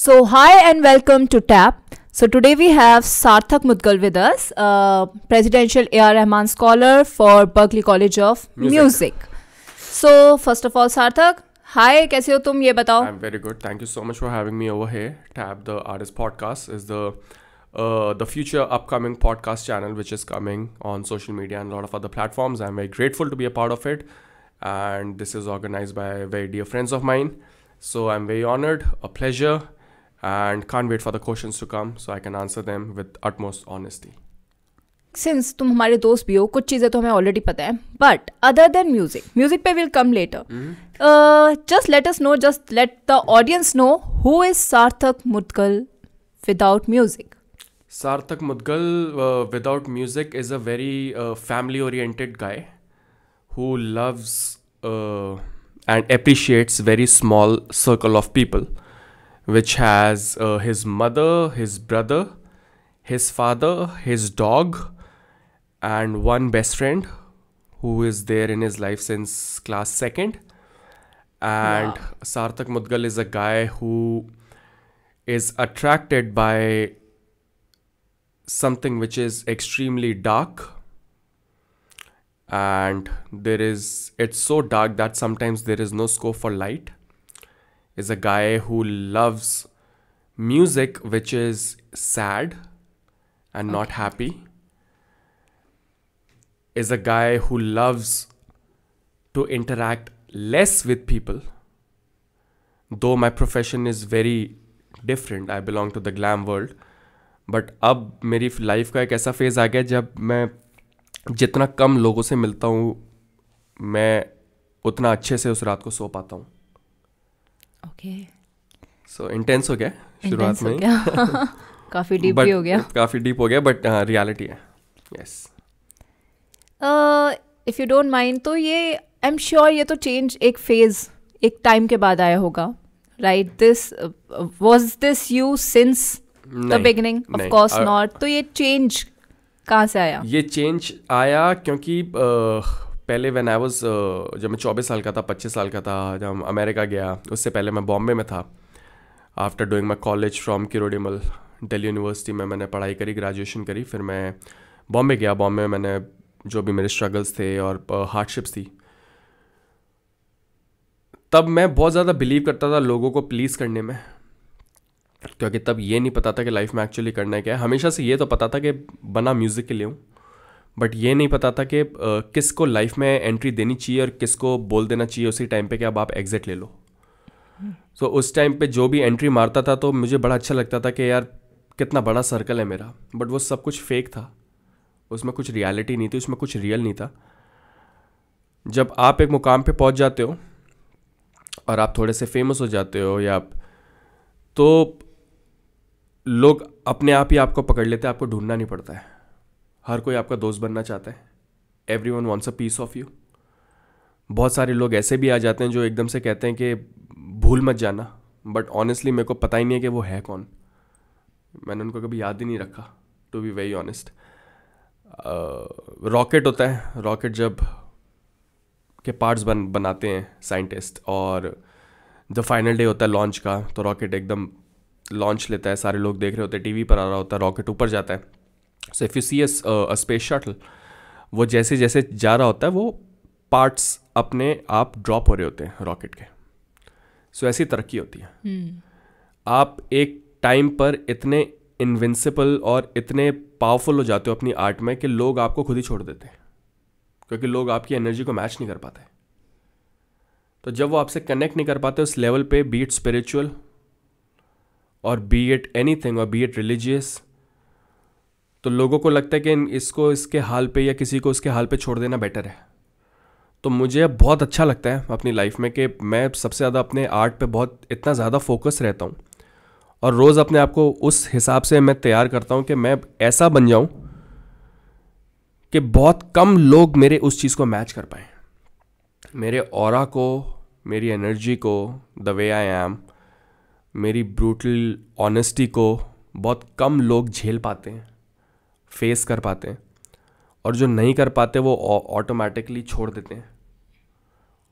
So, hi and welcome to TAP. So, today we have Sarthak Mudgal with us, Presidential A.R. Rahman Scholar for Berklee College of Music. So, first of all, Sarthak, hi, कैसे हो तुम ये बताओ? I'm very good. Thank you so much for having me over here. TAP, the artist podcast, is the future upcoming podcast channel which is coming on social media and a lot of other platforms. I'm very grateful to be a part of it, and this is organized by very dear friends of mine. So I'm very honored, a pleasure, and can't wait for the questions to come so I can answer them with utmost honesty. Since तुम हमारे दोस्त भी हो, कुछ चीज़ें तो हमें already पता है, but other than music पे will come later. Just let us know, just let the audience know who is Sarthak Mudgal without music. Sarthak Mudgal, without music, is a very family-oriented guy who loves and appreciates very small circle of people, which has his mother, his brother, his father, his dog, and one best friend who is there in his life since class 2nd. And Wow. Sarthak Mudgal is a guy who is attracted by something which is extremely dark, and it's so dark that sometimes there is no scope for light. Is a guy who loves music which is sad and not happy. Is a guy who loves to interact less with people. Though my profession is very different, I belong to the glam world, but अब मेरी life का एक ऐसा phase आ गया जब मैं जितना कम लोगों से मिलता हूँ मैं उतना अच्छे से उस रात को सो पाता हूँ. Okay. सो इंटेंस हो गया शुरुआत में ही. काफ़ी डीप भी हो गया. काफ़ी डीप हो गया बट रियलिटी है. Yes. If you don't mind तो ये आई एम श्योर ये तो चेंज एक फेज एक टाइम के बाद आया होगा, right? This was this you since the beginning? Of course not. तो ये चेंज कहाँ से आया? ये चेंज आया क्योंकि पहले व्हेन आई वाज जब मैं 24 साल का था, 25 साल का था, जब हम अमेरिका गया, उससे पहले मैं बॉम्बे में था. After doing my college from Kirori Mal Delhi university में मैंने पढ़ाई करी, ग्रेजुएशन करी. फिर मैं बॉम्बे गया. बॉम्बे में मैंने जो भी मेरे स्ट्रगल्स थे और हार्डशिप्स थी, तब मैं बहुत ज़्यादा बिलीव करता था लोगों को प्लीज़ करने में, क्योंकि तब ये नहीं पता था कि लाइफ में एक्चुअली करना है क्या है. हमेशा से ये तो पता था कि बना म्यूज़िक के लिए हूँ, बट ये नहीं पता था कि किसको लाइफ में एंट्री देनी चाहिए और किसको बोल देना चाहिए उसी टाइम पे कि अब आप एग्जिट ले लो. तो उस टाइम पे जो भी एंट्री मारता था तो मुझे बड़ा अच्छा लगता था कि यार कितना बड़ा सर्कल है मेरा, बट वो सब कुछ फेक था. उसमें कुछ रियलिटी नहीं थी, उसमें कुछ रियल नहीं था. जब आप एक मुकाम पे पहुंच जाते हो और आप थोड़े से फेमस हो जाते हो या तो लोग अपने आप ही आपको पकड़ लेते हैं, आपको ढूंढना नहीं पड़ता है. हर कोई आपका दोस्त बनना चाहता है. Everyone wants a piece of you. बहुत सारे लोग ऐसे भी आ जाते हैं जो एकदम से कहते हैं कि भूल मत जाना, बट ऑनेस्टली मेरे को पता ही नहीं है कि वो है कौन. मैंने उनको कभी याद ही नहीं रखा, to be very honest. Rocket होता है, रॉकेट जब के पार्ट्स बनाते हैं साइंटिस्ट, और द फाइनल डे होता है लॉन्च का, तो रॉकेट एकदम लॉन्च लेता है, सारे लोग देख रहे होते हैं, टीवी पर आ रहा होता है, रॉकेट ऊपर जाता है. So if you see a space shuttle, वो जैसे जैसे जा रहा होता है वो पार्ट्स अपने आप ड्रॉप हो रहे होते हैं रॉकेट के. सो ऐसी तरक्की होती है. आप एक टाइम पर इतने इनविंसिबल और इतने पावरफुल हो जाते हो अपनी आर्ट में कि लोग आपको खुद ही छोड़ देते हैं, क्योंकि लोग आपकी एनर्जी को मैच नहीं कर पाते. तो जब वो आपसे कनेक्ट नहीं कर पाते उस लेवल पे, बी इट स्पिरिचुअल और बी इट एनीथिंग और बी इट रिलीजियस, तो लोगों को लगता है कि इसको इसके हाल पे या किसी को उसके हाल पे छोड़ देना बेटर है. तो मुझे बहुत अच्छा लगता है अपनी लाइफ में कि मैं सबसे ज़्यादा अपने आर्ट पे बहुत इतना ज़्यादा फोकस रहता हूँ, और रोज़ अपने आप को उस हिसाब से मैं तैयार करता हूँ कि मैं ऐसा बन जाऊँ कि बहुत कम लोग मेरे उस चीज़ को मैच कर पाएँ. मेरे ऑरा को, मेरी एनर्जी को, द वे आई एम, मेरी ब्रूटल ऑनेस्टी को बहुत कम लोग झेल पाते हैं, फेस कर पाते हैं, और जो नहीं कर पाते वो ऑटोमेटिकली छोड़ देते हैं.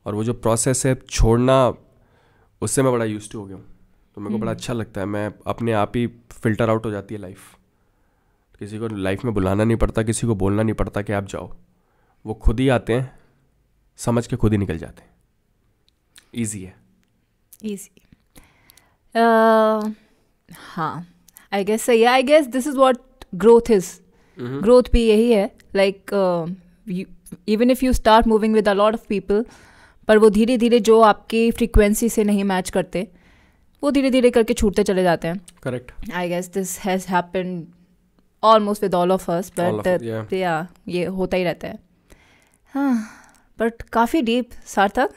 और वो जो प्रोसेस है छोड़ना, उससे मैं बड़ा यूज्ड टू हो गया हूँ. तो मेरे को बड़ा अच्छा लगता है, मैं अपने आप ही फिल्टर आउट हो जाती है लाइफ। किसी को लाइफ में बुलाना नहीं पड़ता, किसी को बोलना नहीं पड़ता कि आप जाओ, वो खुद ही आते हैं, समझ के खुद ही निकल जाते हैं। ईजी है। इजी। हाँ, आई गेस सही है। I guess this is what growth is. Growth भी यही है, like even if you start moving with a lot of people, पर वो धीरे धीरे जो आपकी फ्रीक्वेंसी से नहीं मैच करते, वो धीरे धीरे करके छूटते चले जाते हैं। Correct. I guess this has happened almost with all of us, but या ये होता ही रहता है। हाँ, बट काफ़ी डीप सार्थक।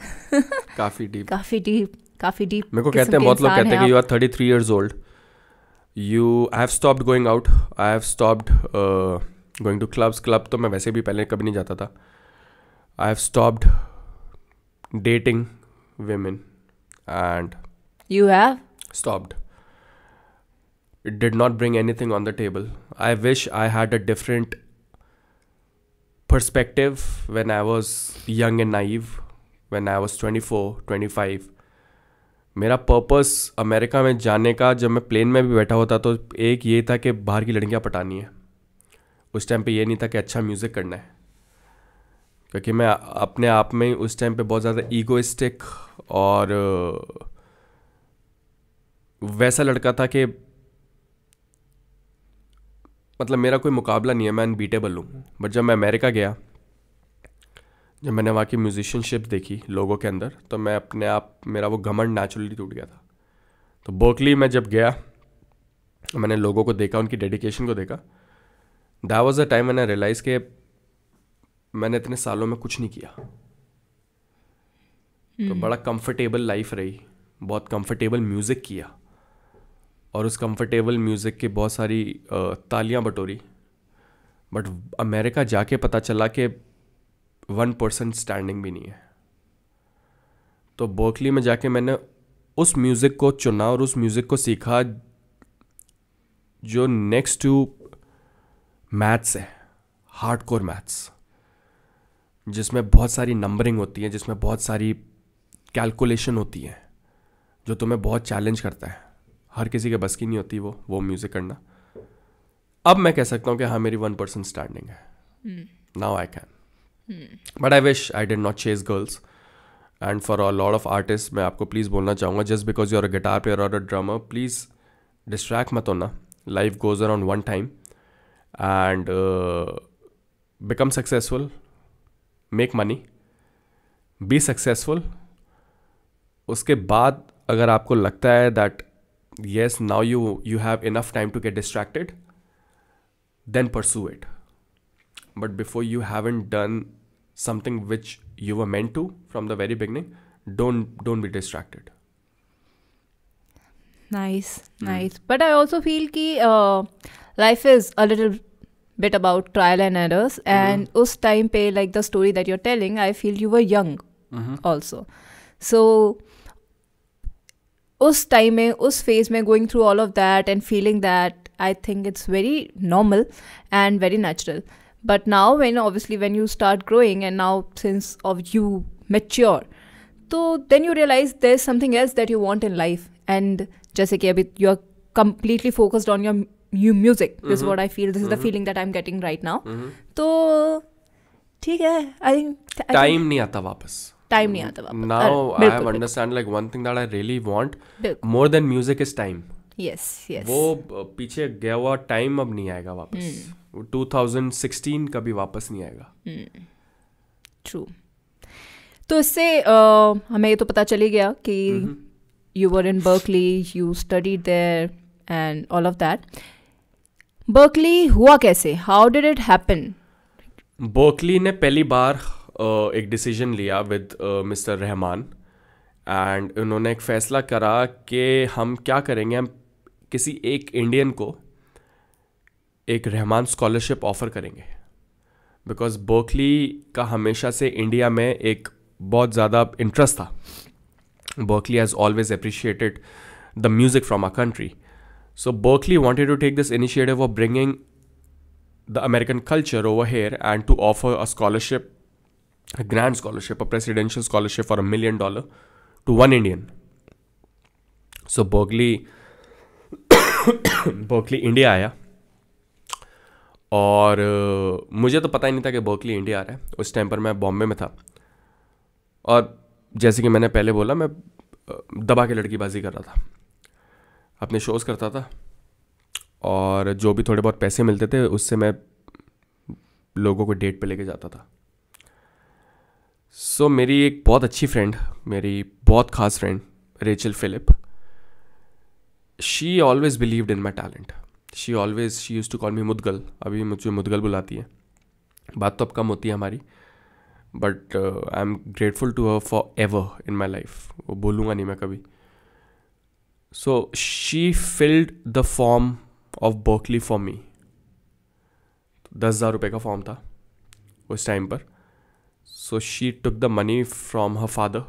काफ़ी डीप, काफ़ी डीप, काफ़ी डीप। मेरे को कहते हैं, बहुत लोग कहते हैं कि you are 33 years old, I have stopped going out, I have stopped going to clubs. Club तो मैं वैसे भी पहले कभी नहीं जाता था। I have stopped dating women and You have? stopped. It did not bring anything on the table. I wish I had a different perspective when I was young and naive, when I was 24, 25. मेरा purpose America में जाने का, जब मैं plane में भी बैठा होता तो एक ये था कि बाहर की लड़कियां पटानी है। उस टाइम पे ये नहीं था कि अच्छा म्यूज़िक करना है, क्योंकि मैं अपने आप में उस टाइम पे बहुत ज़्यादा ईगोइस्टिक और वैसा लड़का था कि मतलब मेरा कोई मुकाबला नहीं है, मैं अनबीटेबल हूँ। बट जब मैं अमेरिका गया, जब मैंने वहाँ की म्यूजिशियनशिप देखी लोगों के अंदर, तो मैं अपने आप, मेरा वो घमंड नेचुरली टूट गया था। तो बर्कली में जब गया, मैंने लोगों को देखा, उनकी डेडिकेशन को देखा। दैट वाज द टाइम मैंने रियलाइज़ कि मैंने इतने सालों में कुछ नहीं किया। तो बड़ा कंफर्टेबल लाइफ रही, बहुत कंफर्टेबल म्यूज़िक किया, और उस कंफर्टेबल म्यूज़िक की बहुत सारी तालियां बटोरी। बट अमेरिका जाके पता चला कि 1% स्टैंडिंग भी नहीं है। तो बर्कली में जाके मैंने उस म्यूज़िक को चुना और उस म्यूज़िक को सीखा जो नेक्स्ट टू मैथ्स है, हार्डकोर मैथ्स, जिसमें बहुत सारी नंबरिंग होती है, जिसमें बहुत सारी कैलकुलेशन होती है, जो तुम्हें बहुत चैलेंज करता है। हर किसी के बस की नहीं होती वो म्यूज़िक करना। अब मैं कह सकता हूँ कि हाँ, मेरी 1% स्टैंडिंग है। Now I can, but I wish I did not chase girls. And for a lot of artist मैं आपको प्लीज़ बोलना चाहूँगा, just because you are a guitar player और अ ड्रमर, प्लीज़ डिस्ट्रैक्ट मत होना। Life goes around one time and become successful, make money, be successful. उसके बाद अगर आपको लगता है that yes, now you have enough time to get distracted, then pursue it. But before you haven't done something which you were meant to from the very beginning, don't be distracted. Nice. But I also feel कि life is a little bit about trial and errors, and उस time पे, like the story that you're telling, I feel you were young also. So उस time में, उस phase में, going through all of that and feeling that, I think it's very normal and very natural. But now when obviously when you start growing and now since of you mature, तो then you realize there is something else that you want in life. And जैसे कि अभी you are completely focused on your music. This is what I feel. This is the feeling that I'm getting right now. तो ठीक है, I think time नहीं आता वापस. Time नहीं आता वापस. Now I have understand like one thing that I really want more than music is time. Yes. वो पीछे गया हुआ टाइम अब नहीं आएगा वापस. 2016 कभी वापस नहीं आएगा. True. तो इससे हमें ये तो पता चल ही गया कि you were in Berkeley, you studied there and all of that. Berkeley हुआ कैसे? How did it happen? Berkeley ने पहली बार एक डिसीजन लिया विद मिस्टर रहमान, एंड उन्होंने एक फ़ैसला करा कि हम क्या करेंगे, हम किसी एक इंडियन को एक रहमान स्कॉलरशिप ऑफ़र करेंगे. बिकॉज बर्कली का हमेशा से इंडिया में एक बहुत ज़्यादा इंटरेस्ट था. Berkeley has always appreciated the music from our country. So Berkeley wanted to take this initiative of bringing the American culture over here and to offer a scholarship, a grand scholarship, a presidential scholarship for $1 million to one Indian so Berkeley India आया, और मुझे तो पता ही नहीं था कि Berkeley India आ रहा है। उस टाइम पर मैं बॉम्बे में था, और जैसे कि मैंने पहले बोला, मैं दबा के लड़कीबाजी कर रहा था, अपने शोज़ करता था, और जो भी थोड़े बहुत पैसे मिलते थे उससे मैं लोगों को डेट पे लेके जाता था। सो मेरी एक बहुत अच्छी फ्रेंड, मेरी बहुत खास friend Rachel Philip, she always believed in my talent. She used to call me Mudgal, अभी मुझे मुदगल बुलाती है। बात तो अब कम होती है हमारी, but I am grateful to her forever in my life, वो बोलूँगा नहीं मैं कभी। So she filled the form of Berkeley for me. 10,000 रुपये का फॉर्म था उस टाइम पर। So she took the money from her father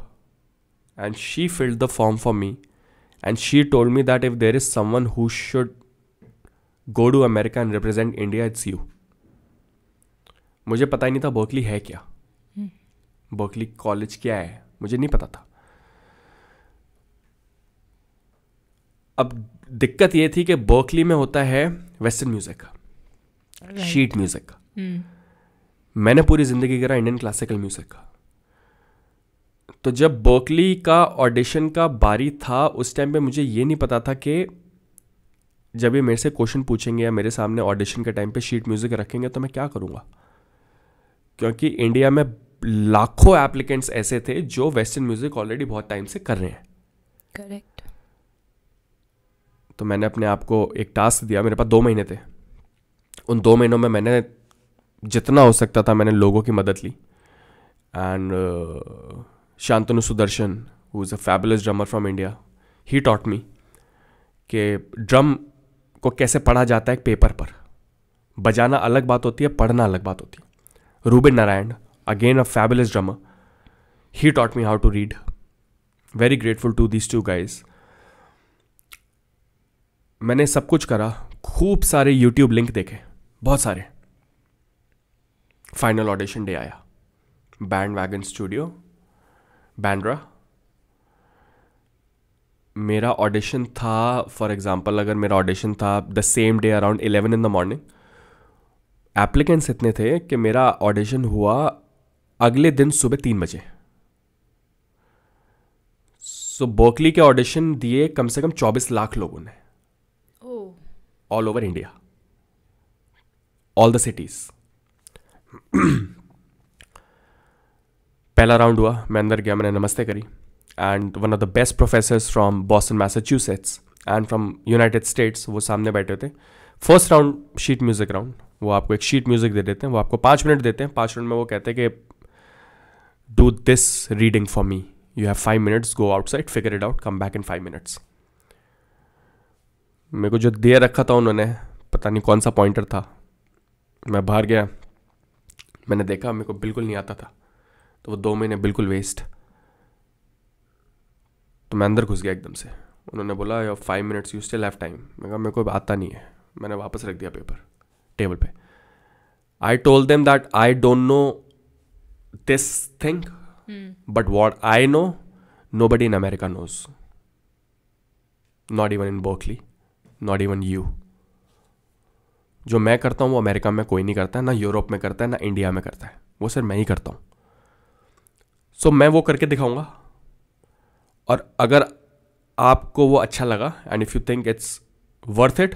and she filled the form for me, and she told me that if there is someone who should go to America and represent India, it's you. मुझे पता ही नहीं था Berkeley है क्या, Berkeley college क्या है, मुझे नहीं पता था। अब दिक्कत ये थी कि बर्कली में होता है वेस्टर्न म्यूजिक, शीट म्यूजिक। मैंने पूरी जिंदगी करा इंडियन क्लासिकल म्यूजिक। तो जब बर्कली का ऑडिशन का बारी था, उस टाइम पे मुझे ये नहीं पता था कि जब ये मेरे से क्वेश्चन पूछेंगे या मेरे सामने ऑडिशन के टाइम पे शीट म्यूजिक रखेंगे तो मैं क्या करूँगा, क्योंकि इंडिया में लाखों एप्लीकेंट्स ऐसे थे जो वेस्टर्न म्यूजिक ऑलरेडी बहुत टाइम से कर रहे हैं। करेक्ट। तो मैंने अपने आप को एक टास्क दिया, मेरे पास 2 महीने थे। उन 2 महीनों में मैंने जितना हो सकता था मैंने लोगों की मदद ली। And Shantanu Sudarshan, who is a fabulous drummer from India, he taught me कि ड्रम को कैसे पढ़ा जाता है पेपर पर। बजाना अलग बात होती है, पढ़ना अलग बात होती है। Rubin Narayan, again a fabulous drummer, he taught me how to read. Very grateful to these 2 guys. मैंने सब कुछ करा, खूब सारे यूट्यूब लिंक देखे, बहुत सारे। फाइनल ऑडिशन डे आया, बैंड वैगन स्टूडियो, बैंड्रा। मेरा ऑडिशन था, फॉर एग्जांपल अगर मेरा ऑडिशन था the same day around 11 in the morning, applicants इतने थे कि मेरा ऑडिशन हुआ अगले दिन सुबह 3 बजे। सो बर्कली के ऑडिशन दिए कम से कम 24 लाख लोगों ने, all over India, all the cities. पहला राउंड हुआ, मैं अंदर गया, मैंने नमस्ते करी, and one of the best professors from Boston Massachusetts and from United states वो सामने बैठे थे। First round sheet music round, वो आपको एक शीट म्यूजिक दे देते हैं, वो आपको 5 मिनट देते हैं। 5 मिनट में वो कहते हैं कि do this reading for me, you have 5 minutes, go outside, figure it out, come back in 5 minutes. मेरे को जो दे रखा था उन्होंने, पता नहीं कौन सा पॉइंटर था, मैं बाहर गया, मैंने देखा, मेरे को बिल्कुल नहीं आता था। तो वो 2 महीने बिल्कुल वेस्ट। तो मैं अंदर घुस गया एकदम से। उन्होंने बोला your 5 minutes, you still have time. मैं कहा मेरे को आता नहीं है। मैंने वापस रख दिया पेपर टेबल पे। I told them that I don't know this thing, but what I know nobody in America knows, not even in Berkeley, not even you. जो मैं करता हूँ वो अमेरिका में कोई नहीं करता है, ना यूरोप में करता है, ना इंडिया में करता है, वो सिर्फ मैं ही करता हूँ। सो मैं वो करके दिखाऊंगा, और अगर आपको वो अच्छा लगा and if you think it's worth it,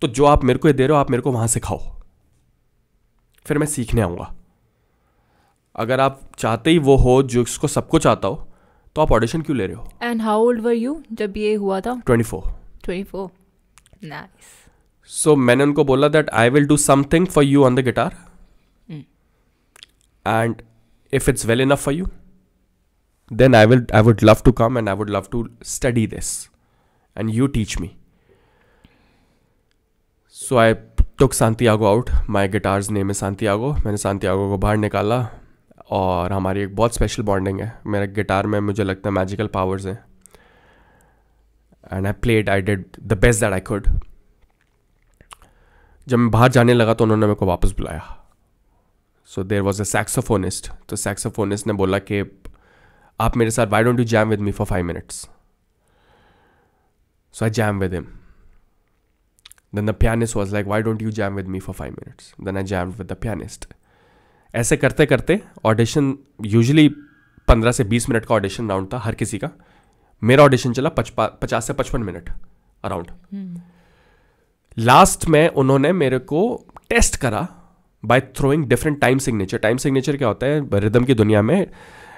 तो जो आप मेरे को दे रहे हो आप मेरे को वहाँ सिखाओ, फिर मैं सीखने आऊँगा। अगर आप चाहते ही वो हो जो इसको सब कुछ आता हो, तो आप ऑडिशन क्यों ले रहे हो? And how old were you जब ये हुआ था? 24। नाइस। सो मैंने उनको बोला that I will do something for you on the guitar, and if it's well enough for you, then I would love to come and I would love to study this and you teach me. So I took Santiago out. My guitar's name is Santiago. मैंने Santiago को बाहर निकाला, और हमारी एक बहुत special bonding है। मेरे गिटार में मुझे लगता है मैजिकल पावर्स हैं, and I did the best that I could. जब मैं बाहर जाने लगा तो उन्होंने मेरे को वापस बुलाया। So there was a saxophonist. तो saxophonist ने बोला कि आप मेरे साथ, why don't you jam with me for 5 minutes. So I jammed with him. Then the pianist was like, why don't you jam with me for 5 minutes? Then I jammed with the pianist. ऐसे करते करते audition, usually 15 से 20 minute का audition round था हर किसी का. मेरा audition चला 50 से 55 मिनट अराउंड. लास्ट में उन्होंने मेरे को टेस्ट करा by throwing different time signature. Time signature क्या होता है रिदम की दुनिया में?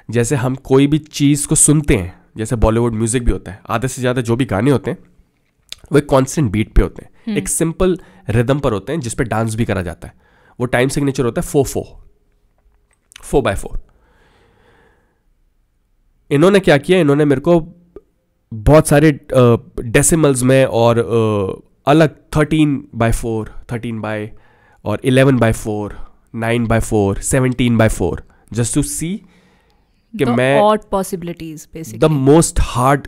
जैसे हम कोई भी चीज़ को सुनते हैं, जैसे बॉलीवुड म्यूजिक भी होता है, आधे से ज़्यादा जो भी गाने होते हैं वो एक कॉन्स्टेंट बीट पे होते हैं, एक सिंपल रिदम पर होते हैं जिस पे डांस भी करा जाता है. वो टाइम सिग्नेचर होता है 4/4. इन्होंने क्या किया, इन्होंने मेरे को बहुत सारे डेसिमल्स में और अलग 13/4, 13 और 11/4, 9/4, 17/4, जस्ट टू सी कि मैं odd possibilities basically. The most hard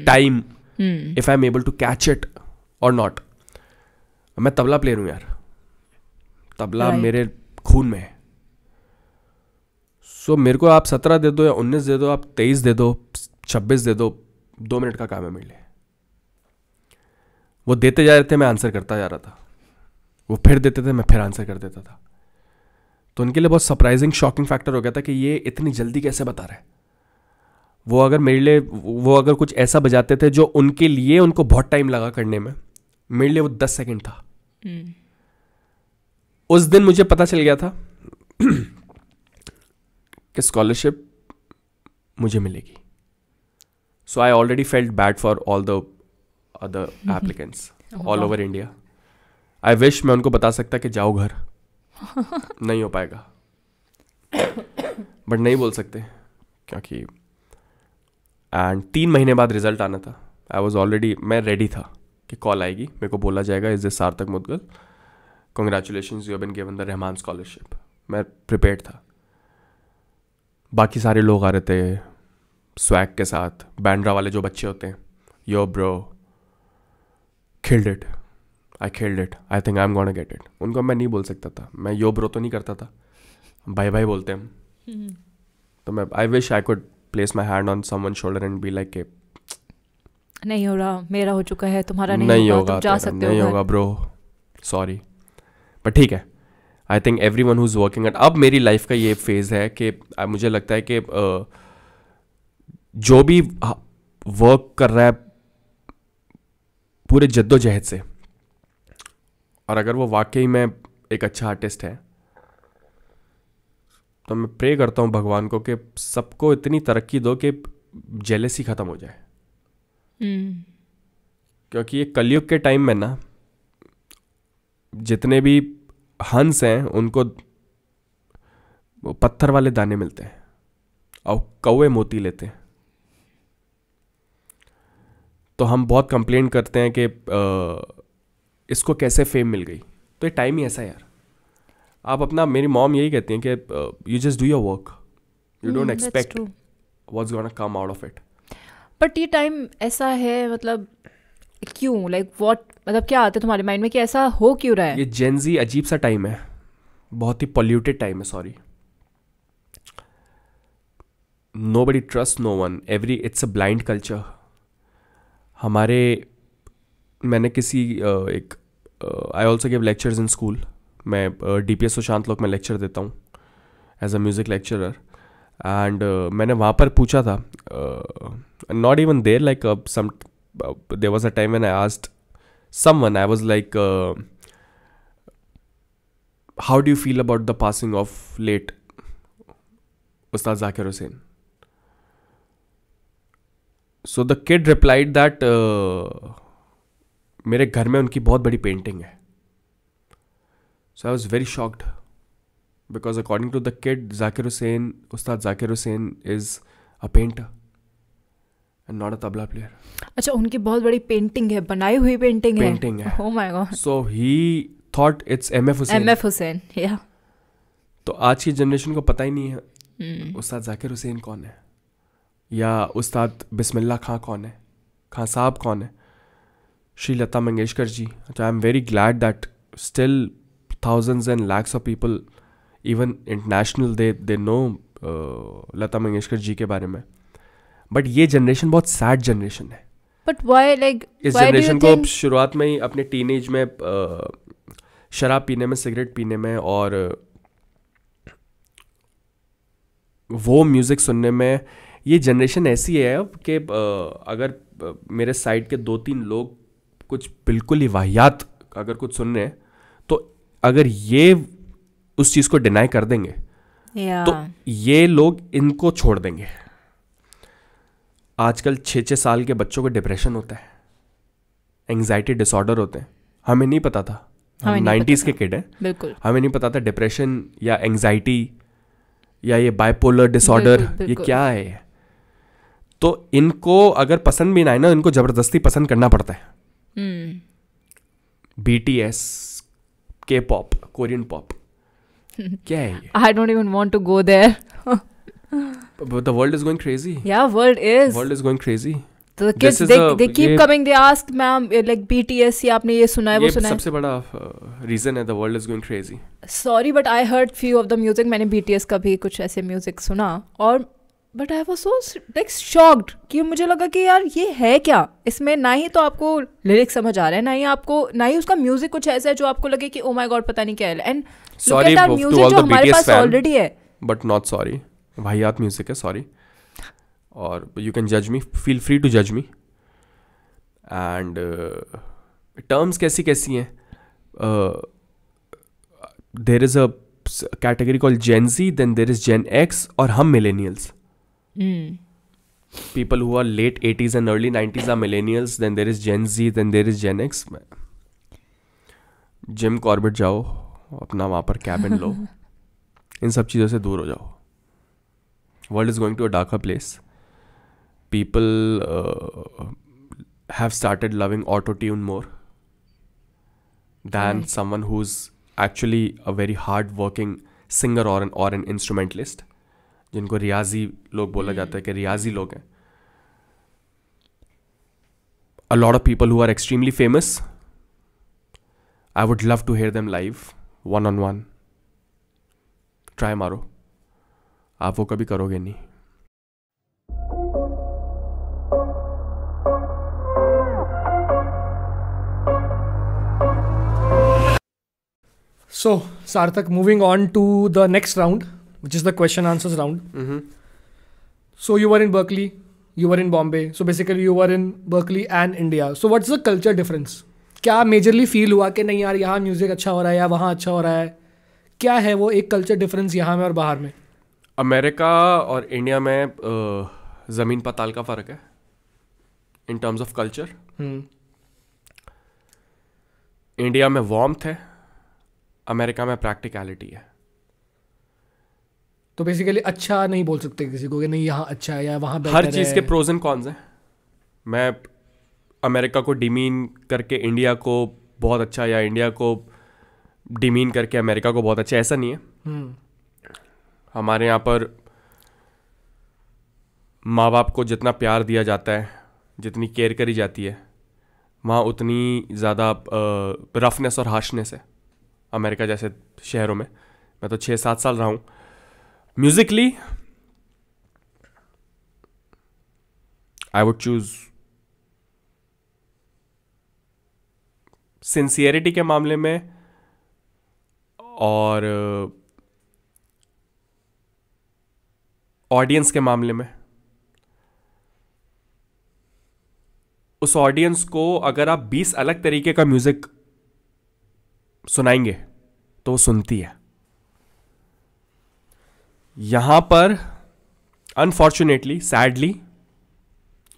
time if I am able to catch it और नॉट. मैं तबला प्लेयर हूं यार, तबला मेरे खून में है. सो मेरे को आप 17 दे दो या 19 दे दो, आप 23 दे दो, 26 दे दो, 2 मिनट का काम है मेरे लिए. वो देते जा रहे थे, मैं आंसर करता जा रहा था. वो फिर देते थे, मैं फिर आंसर कर देता था. तो उनके लिए बहुत सरप्राइजिंग शॉकिंग फैक्टर हो गया था कि ये इतनी जल्दी कैसे बता रहा है. वो अगर मेरे लिए, वो अगर कुछ ऐसा बजाते थे जो उनके लिए उनको बहुत टाइम लगा करने में, मेरे लिए वो 10 सेकंड था. उस दिन मुझे पता चल गया था कि स्कॉलरशिप मुझे मिलेगी. So I already felt bad for all the other applicants all over India. I wish मैं उनको बता सकता कि जाओ घर. नहीं हो पाएगा, बट नहीं बोल सकते क्योंकि. एंड 3 महीने बाद रिजल्ट आना था. आई वॉज ऑलरेडी, मैं रेडी था कि कॉल आएगी, मेरे को बोला जाएगा is this Sarthak Mudgal, congratulations you have been given the Rahman scholarship. मैं प्रिपेयर्ड था. बाकी सारे लोग आ रहे थे स्वैग के साथ, बैंड्रा वाले जो बच्चे होते हैं, यो bro killed it, I killed it, I think I am gonna get it. उनको मैं नहीं बोल सकता था, मैं यो ब्रो तो नहीं करता था, भाई भाई बोलते हैं हम. तो मैं, आई wish I could place my hand on someone shoulder and be like, नहीं हो रहा, मेरा हो चुका है, तुम्हारा नहीं होगा, तुम जा सकते हो, नहीं होगा ब्रो, सॉरी. बट ठीक है, I think every one who is working at. अब मेरी लाइफ का ये फेज़ है कि मुझे लगता है कि जो भी वर्क कर रहा है पूरे जद्दोजहद से, और अगर वो वाकई में एक अच्छा आर्टिस्ट है, तो मैं प्रे करता हूँ भगवान को कि सबको इतनी तरक्की दो कि जेलसी ख़त्म हो जाए. क्योंकि ये कलयुग के टाइम में ना, जितने भी हंस हैं उनको वो पत्थर वाले दाने मिलते हैं और कौवे मोती लेते हैं. तो हम बहुत कंप्लेंट करते हैं कि इसको कैसे फेम मिल गई. तो ये टाइम ही ऐसा है यार. आप अपना, मेरी मॉम यही कहती हैं कि you just do your work, you don't expect what's gonna come out of it. But ये टाइम ऐसा है, मतलब क्यों, लाइक व्हाट, मतलब क्या आता है तुम्हारे माइंड में कि ऐसा हो क्यों रहा है? ये जेन ज़ी अजीब सा टाइम है, बहुत ही पॉल्यूटेड टाइम है. Sorry, nobody trust no one, every, it's a blind culture. हमारे, मैंने किसी एक, I also give lectures in school. मैं DPS सुशांत लोक में लेक्चर देता हूँ as a music lecturer. And मैंने वहाँ पर पूछा था, not even there, like some, there was a time when I asked someone, I was like, how do you feel about the passing of late Ustad Zakir Hussain? So the kid replied that मेरे घर में उनकी बहुत बड़ी पेंटिंग है. So I was very shocked because according to the kid, Zakir Hussain, Ustad Zakir Hussain is a painter and not a tabla player. अच्छा, उनकी बहुत बड़ी पेंटिंग है, बनाई हुई पेंटिंग है. Oh my God. So he thought it's MF Hussain. या. तो आज की जनरेशन को पता ही नहीं है उस्ताद जाकिर हुसैन कौन है, या उस्ताद बिस्मिल्लाह खां कौन है, खां साहब कौन है, Shri Lata Mangeshkar ji. I am very glad that still thousands and lakhs of people, even international, they know Lata Mangeshkar ji के बारे में. बट ये जनरेशन बहुत सैड जनरेशन है. But why like is why do you generation को थिंक शुरुआत में ही अपने टीनेज में शराब पीने में, सिगरेट पीने में और वो म्यूज़िक सुनने में, ये जनरेशन ऐसी है अब कि अगर मेरे साइड के 2-3 लोग कुछ बिल्कुल ही वाहियात अगर कुछ सुन रहे हैं, तो अगर ये उस चीज़ को डिनाई कर देंगे तो ये लोग इनको छोड़ देंगे. आजकल 6-6 साल के बच्चों को डिप्रेशन होता है, एंग्जाइटी डिसऑर्डर होते हैं. हमें नहीं पता था, हम 90s के किड हैं, बिल्कुल हमें नहीं पता था डिप्रेशन या एंग्जाइटी या ये बाइपोलर डिसऑर्डर ये क्या है. तो इनको अगर पसंद भी ना आए ना, इनको जबरदस्ती पसंद करना पड़ता है. BTS, K-pop, कोरियन पॉप, क्या है ये? I don't even want to go there. But the world is going crazy. Yeah, world is going crazy. The kids they keep coming, they ask ma'am like BTS ये आपने ये सुना है, वो सुना है. सबसे बड़ा रीजन है, the world is going crazy. Sorry but I heard few of the music. मैंने BTS का भी कुछ ऐसे म्यूजिक सुना और but I was so like shocked कि मुझे लगा कि यार ये है क्या. इसमें ना ही तो आपको लिरिक्स समझ आ रहे हैं, ना ही उसका म्यूजिक कुछ ऐसा है जो आपको लगे कि ओ माय गॉड पता नहीं क्या है. And look at our music जो हमारे पास ऑलरेडी है. बट नॉट सॉरी, वाहियात म्यूजिक है, सॉरी. और यू कैन जज मी, फील फ्री टू जज मी. एंड टर्म्स कैसी कैसी हैं. There is a category called Gen Z, then there is Gen X और हम millennials. People who are late 80s and early 90s are millennials. Then there is Gen Z. Then there is Gen X. Jim Corbett जाओ, अपना वहाँ पर cabin लो, इन सब चीज़ों से दूर हो जाओ. World is going to a darker place. People have started loving auto-tune more than someone who's actually a very hard-working singer or an instrumentalist. जिनको रियाजी लोग बोला जाता है कि रियाजी लोग हैं. A lot of people who are extremely famous, I would love to hear them live, one-on-one. Try मारो, आप वो कभी करोगे नहीं. So, Sarthak, moving on to the next round, which is the question answers round. So you were in Berkeley, you were in Bombay. So basically you were in Berkeley and India. So what's the culture difference? क्या majorly feel हुआ कि नहीं यार यहाँ music अच्छा हो रहा है या वहाँ अच्छा हो रहा है? क्या है वो एक कल्चर डिफरेंस यहाँ में और बाहर में? अमेरिका और इंडिया में ज़मीन पाताल का फ़र्क है इन टर्म्स ऑफ कल्चर. इंडिया में वार्मथ है, अमेरिका में प्रैक्टिकलिटी है. तो बेसिकली अच्छा नहीं बोल सकते किसी को कि नहीं यहाँ अच्छा है या वहाँ बेहतर है. हर चीज़ के प्रोज एंड कॉन्स हैं. मैं अमेरिका को डिमीन करके इंडिया को बहुत अच्छा या इंडिया को डिमीन करके अमेरिका को बहुत अच्छा, ऐसा नहीं है. हमारे यहाँ पर माँ बाप को जितना प्यार दिया जाता है, जितनी केयर करी जाती है, वहाँ उतनी ज़्यादा रफनेस और हार्शनेस है अमेरिका जैसे शहरों में. मैं तो 6-7 साल रहा हूँ. Musically I would choose sincerity के मामले में और ऑडियंस के मामले में. उस ऑडियंस को अगर आप 20 अलग तरीके का म्यूजिक सुनाएंगे तो वो सुनती है. यहाँ पर अनफॉर्चुनेटली सैडली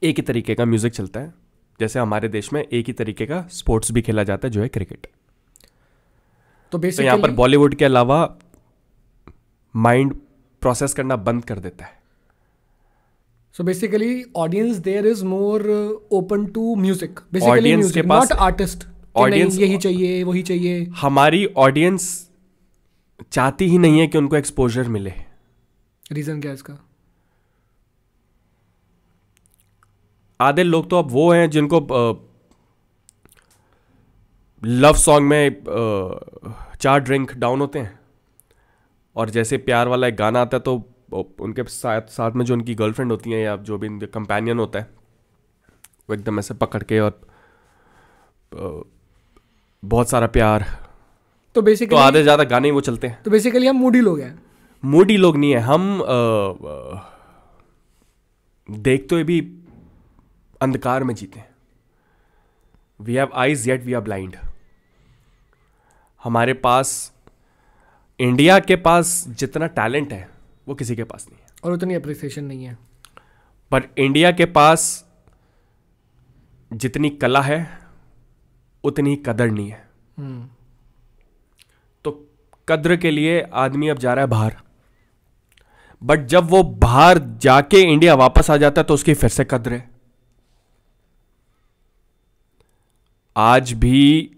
एक ही तरीके का म्यूजिक चलता है. जैसे हमारे देश में एक ही तरीके का स्पोर्ट्स भी खेला जाता है जो है क्रिकेट. तो यहाँ पर बॉलीवुड के अलावा माइंड प्रोसेस करना बंद कर देता है. So basically audience there is more open to music. Basically music, not artist. Audience यही चाहिए वही चाहिए. हमारी ऑडियंस चाहती ही नहीं है कि उनको एक्सपोजर मिले. रीजन क्या है इसका? आधे लोग तो अब वो हैं जिनको लव सॉन्ग में 4 ड्रिंक डाउन होते हैं और जैसे प्यार वाला एक गाना आता है तो उनके साथ में जो उनकी गर्लफ्रेंड होती हैं या जो भी कंपेनियन होता है वो एकदम ऐसे पकड़ के और बहुत सारा प्यार, तो बेसिकली तो आधे से ज़्यादा गाने ही वो चलते हैं। तो बेसिकली हम मूडी लोग हैं। मूडी लोग नहीं है हम, देखते हुए भी अंधकार में जीते हैं। We have eyes yet we are blind. हमारे पास, इंडिया के पास जितना टैलेंट है वो किसी के पास नहीं है, और उतनी अप्रिसिएशन नहीं है। पर इंडिया के पास जितनी कला है उतनी कदर नहीं है। तो कद्र के लिए आदमी अब जा रहा है बाहर, बट जब वो बाहर जाके इंडिया वापस आ जाता है तो उसकी फिर से कद्र है। आज भी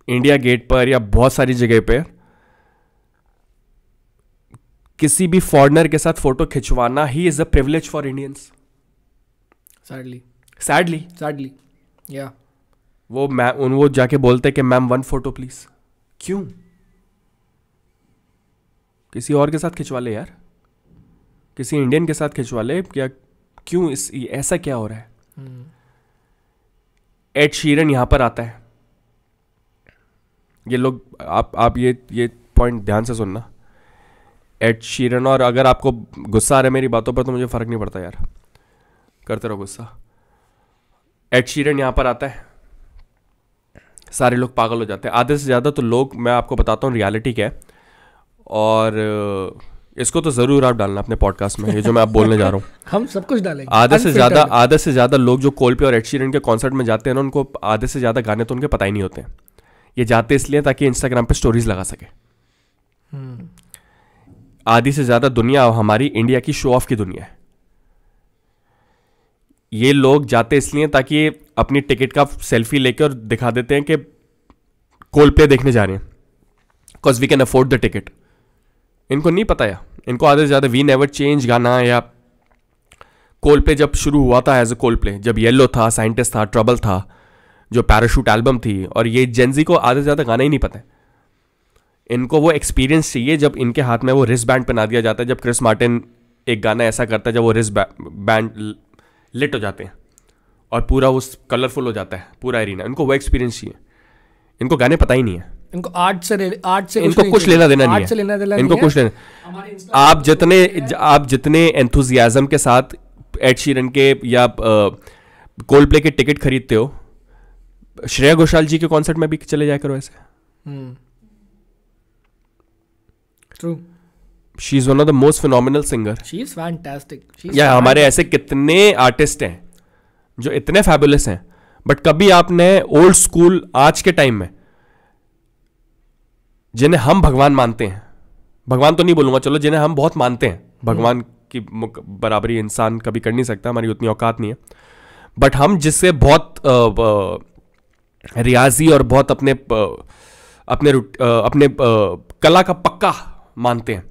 इंडिया गेट पर या बहुत सारी जगह पे किसी भी फॉरेनर के साथ फोटो खिंचवाना ही is a privilege for Indians. Sadly या वो जाके बोलते कि मैम 1 फोटो प्लीज। क्यों? किसी और के साथ खिंचवा ले यार, किसी इंडियन के साथ खिंचवा ले। क्या क्यों ऐसा क्या हो रहा है? एड शीरन यहां पर आता है, ये लोग आप ये पॉइंट ध्यान से सुनना। एड शीरन, और अगर आपको गुस्सा आ रहा है मेरी बातों पर तो मुझे फर्क नहीं पड़ता यार, करते रहो गुस्सा। एड शीरन यहां पर आता है, सारे लोग पागल हो जाते हैं, आधे से ज़्यादा तो लोग। मैं आपको बताता हूँ रियलिटी क्या है, और इसको तो ज़रूर आप डालना अपने पॉडकास्ट में, ये जो मैं आप बोलने जा रहा हूँ। हम सब कुछ डालेंगे। आधे से ज़्यादा लोग जो कोलप्ले और एड शीरन के कॉन्सर्ट में जाते हैं ना, उनको आधे से ज़्यादा गाने तो उनके पता ही नहीं होते हैं। ये जाते इसलिए ताकि इंस्टाग्राम पे स्टोरीज लगा सके। आधी से ज़्यादा दुनिया हमारी इंडिया की शो ऑफ की दुनिया है। ये लोग जाते इसलिए ताकि अपनी टिकट का सेल्फी लेकर और दिखा देते हैं कि कोलप्ले देखने जा रहे हैं, because we can afford the ticket. इनको नहीं पता है, इनको आधे से ज़्यादा वी नेवर चेंज गाना, या कोलप्ले जब शुरू हुआ था एज ए कोलप्ले, जब येलो था, साइंटिस्ट था, ट्रबल था, जो पैराशूट एल्बम थी, और ये जेंजी को आधे से ज़्यादा गाना ही नहीं पता है। इनको वो एक्सपीरियंस चाहिए जब इनके हाथ में वो रिस्ट बैंड पहना दिया जाता है, जब क्रिस मार्टिन एक गाना ऐसा करता है जब वो रिस्ट बैंड लिट हो जाते हैं और पूरा वो कलरफुल हो जाता है पूरा एरिना। इनको वो एक्सपीरियंस चाहिए, इनको गाने पता ही नहीं है। इनको आर्ट से इनको कुछ लेना देना नहीं है, इनको कुछ लेना। आप जितने एंथुजियाज्म के साथ एड शीरन के या कोलप्ले के टिकट खरीदते हो, श्रेया घोषाल जी के कॉन्सर्ट में भी चले जाया करो ऐसे। True, she is one of the most phenomenal singer. She is fantastic. या हमारे ऐसे कितने आर्टिस्ट हैं जो इतने फैबुलस हैं, बट कभी आपने ओल्ड स्कूल आज के टाइम में जिन्हें हम भगवान मानते हैं, भगवान तो नहीं बोलूंगा, चलो जिन्हें हम बहुत मानते हैं, भगवान की बराबरी इंसान कभी कर नहीं सकता, हमारी उतनी औकात नहीं है, बट हम जिससे बहुत रियाजी और बहुत अपने कला का पक्का मानते हैं,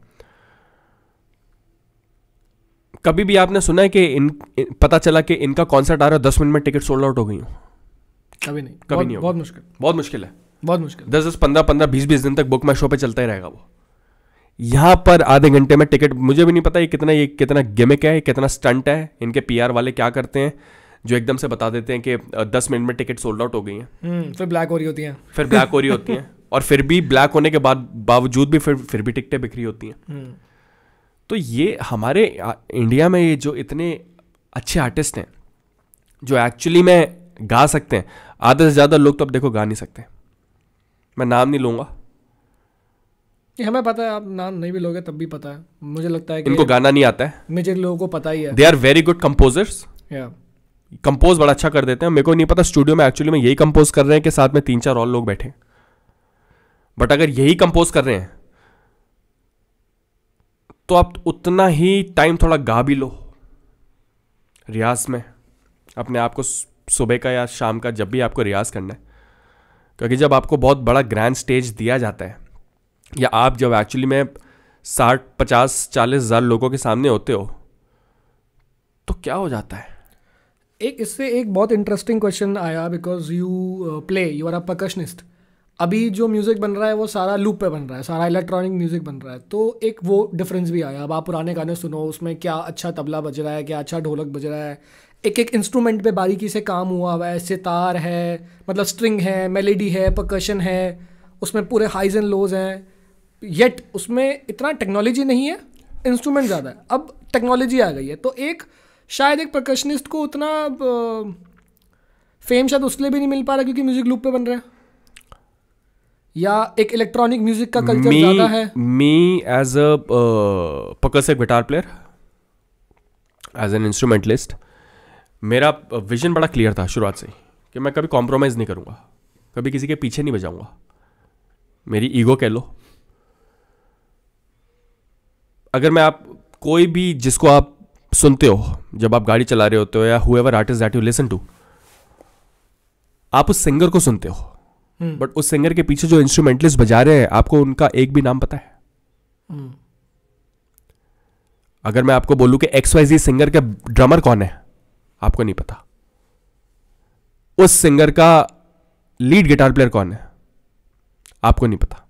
कभी भी आपने सुना है कि पता चला कि इनका कॉन्सर्ट आ रहा है 10 मिनट में टिकट सोल्ड आउट हो गई हो? कभी नहीं, कभी नहीं। बहुत मुश्किल है, बहुत मुश्किल। 10 15 20 दिन तक बुक माई शो पे चलता ही रहेगा वो। यहां पर आधे घंटे में टिकट, मुझे भी नहीं पता ये कितना गिमिक है, कितना स्टंट है, इनके पीआर वाले क्या करते हैं जो एकदम से बता देते हैं कि 10 मिनट में टिकट सोल्ड आउट हो गई हैं, फिर ब्लैक हो रही होती हैं, और फिर भी ब्लैक होने के बावजूद भी फिर भी टिकटें बिक्री होती हैं। तो ये हमारे इंडिया में ये जो इतने अच्छे आर्टिस्ट हैं जो एक्चुअली में गा सकते हैं, आधे से ज़्यादा लोग तो अब देखो गा नहीं सकते। मैं नाम नहीं लूँगा, हमें पता है, आप नाम नहीं भी लोगे तब भी पता है। मुझे लगता है कि इनको गाना नहीं आता है, मुझे लोगों को पता ही है। They are very good composers, compose बड़ा अच्छा कर देते हैं। मेरे को नहीं पता स्टूडियो में एक्चुअली में यही कंपोज कर रहे हैं कि साथ में 3-4 और लोग बैठे, बट अगर यही कंपोज कर रहे हैं तो आप उतना ही टाइम थोड़ा गा भी लो रियाज में अपने आप को, सुबह का या शाम का, जब भी आपको रियाज करना है, क्योंकि जब आपको बहुत बड़ा ग्रैंड स्टेज दिया जाता है, या आप जब एक्चुअली में 60, 50, 40 हज़ार लोगों के सामने होते हो, तो क्या हो जाता है। इससे एक बहुत इंटरेस्टिंग क्वेश्चन आया, because you are a percussionist. अभी जो म्यूज़िक बन रहा है वो सारा लूप पे बन रहा है, सारा इलेक्ट्रॉनिक म्यूज़िक बन रहा है, तो एक वो डिफरेंस भी आया। अब आप पुराने गाने सुनो, उसमें क्या अच्छा तबला बज रहा है, क्या अच्छा ढोलक बज रहा है, एक एक इंस्ट्रूमेंट पे बारीकी से काम हुआ हुआ है, सितार है, मतलब स्ट्रिंग है, मेलेडी है, परकशन है, उसमें पूरे हाइज एंड लोज हैं, येट उसमें इतना टेक्नोलॉजी नहीं है, इंस्ट्रूमेंट ज़्यादा है। अब टेक्नोलॉजी आ गई है, तो एक शायद एक परकशनिस्ट को उतना फेम शायद उसलिए भी नहीं मिल पा रहा क्योंकि म्यूज़िक लूप पे बन रहा है, या एक इलेक्ट्रॉनिक म्यूजिक का कल्चर ज़्यादा है। Me as a percussive guitar player, as an instrumentalist, मेरा विजन बड़ा क्लियर था शुरुआत से ही कि मैं कभी कॉम्प्रोमाइज़ नहीं करूँगा, कभी किसी के पीछे नहीं बजाऊँगा। मेरी ईगो कह लो, अगर मैं आप कोई भी जिसको आप सुनते हो जब आप गाड़ी चला रहे होते हो, या whoever artist that you listen to, आप उस सिंगर को सुनते हो, बट उस सिंगर के पीछे जो इंस्ट्रूमेंटलिस्ट बजा रहे हैं आपको उनका एक भी नाम पता है? अगर मैं आपको बोलूं कि XYZ सिंगर का ड्रमर कौन है, आपको नहीं पता। उस सिंगर का लीड गिटार प्लेयर कौन है, आपको नहीं पता।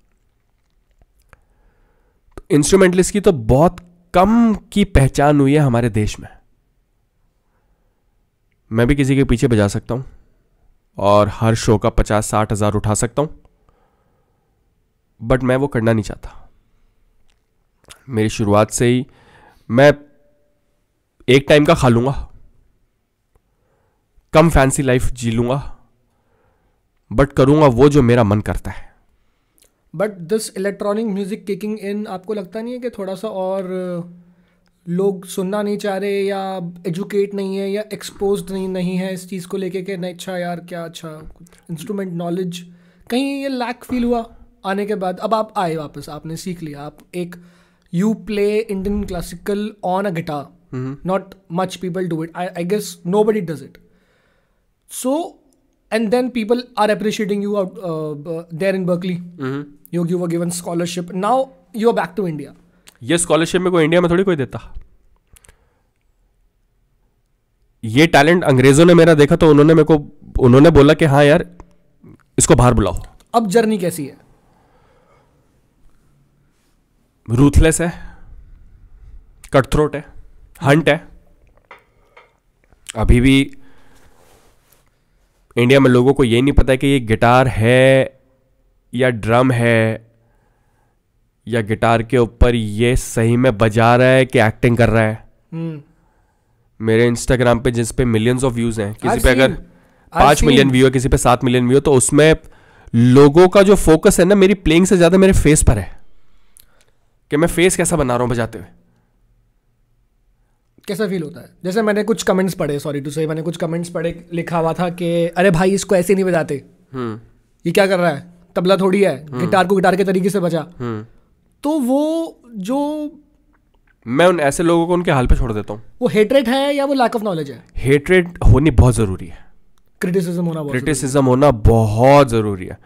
तो इंस्ट्रूमेंटलिस्ट की तो बहुत कम की पहचान हुई है हमारे देश में। मैं भी किसी के पीछे बजा सकता हूं और हर शो का 50-60 हज़ार उठा सकता हूं, बट मैं वो करना नहीं चाहता। मेरी शुरुआत से ही मैं एक टाइम का खा लूंगा, कम फैंसी लाइफ जी लूंगा, बट करूंगा वो जो मेरा मन करता है। But this electronic music kicking in, आपको लगता नहीं है कि थोड़ा सा और लोग सुनना नहीं चाह रहे, या एजुकेट नहीं है, या एक्सपोज्ड नहीं है इस चीज़ को लेके कि नहीं अच्छा यार क्या अच्छा इंस्ट्रूमेंट नॉलेज, कहीं ये लैक फील हुआ आने के बाद? अब आप आए वापस, आपने सीख लिया, आप एक you play Indian classical on a guitar, not much people do it, I guess nobody does it, so and then people are appreciating you there in Berkeley. You were given scholarship, now you are back to India. ये scholarship में कोई India में थोड़ी कोई देता। ये talent अंग्रेजों ने मेरा देखा तो उन्होंने बोला कि हाँ यार इसको बाहर बुलाओ। अब जर्नी कैसी है? रूथलेस है, कटथ्रोट है, हंट है। अभी भी इंडिया में लोगों को ये नहीं पता कि ये गिटार है या ड्रम है, या गिटार के ऊपर ये सही में बजा रहा है कि एक्टिंग कर रहा है। मेरे इंस्टाग्राम पे जिस पे मिलियंस ऑफ व्यूज हैं, किसी पे अगर 5 मिलियन व्यू है, किसी पे 7 मिलियन व्यू, तो उसमें लोगों का जो फोकस है ना मेरी प्लेइंग से ज्यादा मेरे फेस पर है, कि मैं फेस कैसा बना रहा हूं बजाते हुए। कैसा फील होता है? जैसे मैंने कुछ कमेंट्स पढ़े, सॉरी टू से, मैंने कुछ कमेंट्स पढ़े, लिखा हुआ था कि अरे भाई इसको ऐसे नहीं बजाते, ये क्या कर रहा है, तबला थोड़ी है, गिटार को गिटार के तरीके से बजा। तो वो जो मैं उन ऐसे लोगों को उनके हाल पे छोड़ देता हूँ। वो हेट्रेड है या वो लैक ऑफ नॉलेज है? हेट्रेड होनी बहुत जरूरी है, क्रिटिसिज्म होना बहुत जरूरी है।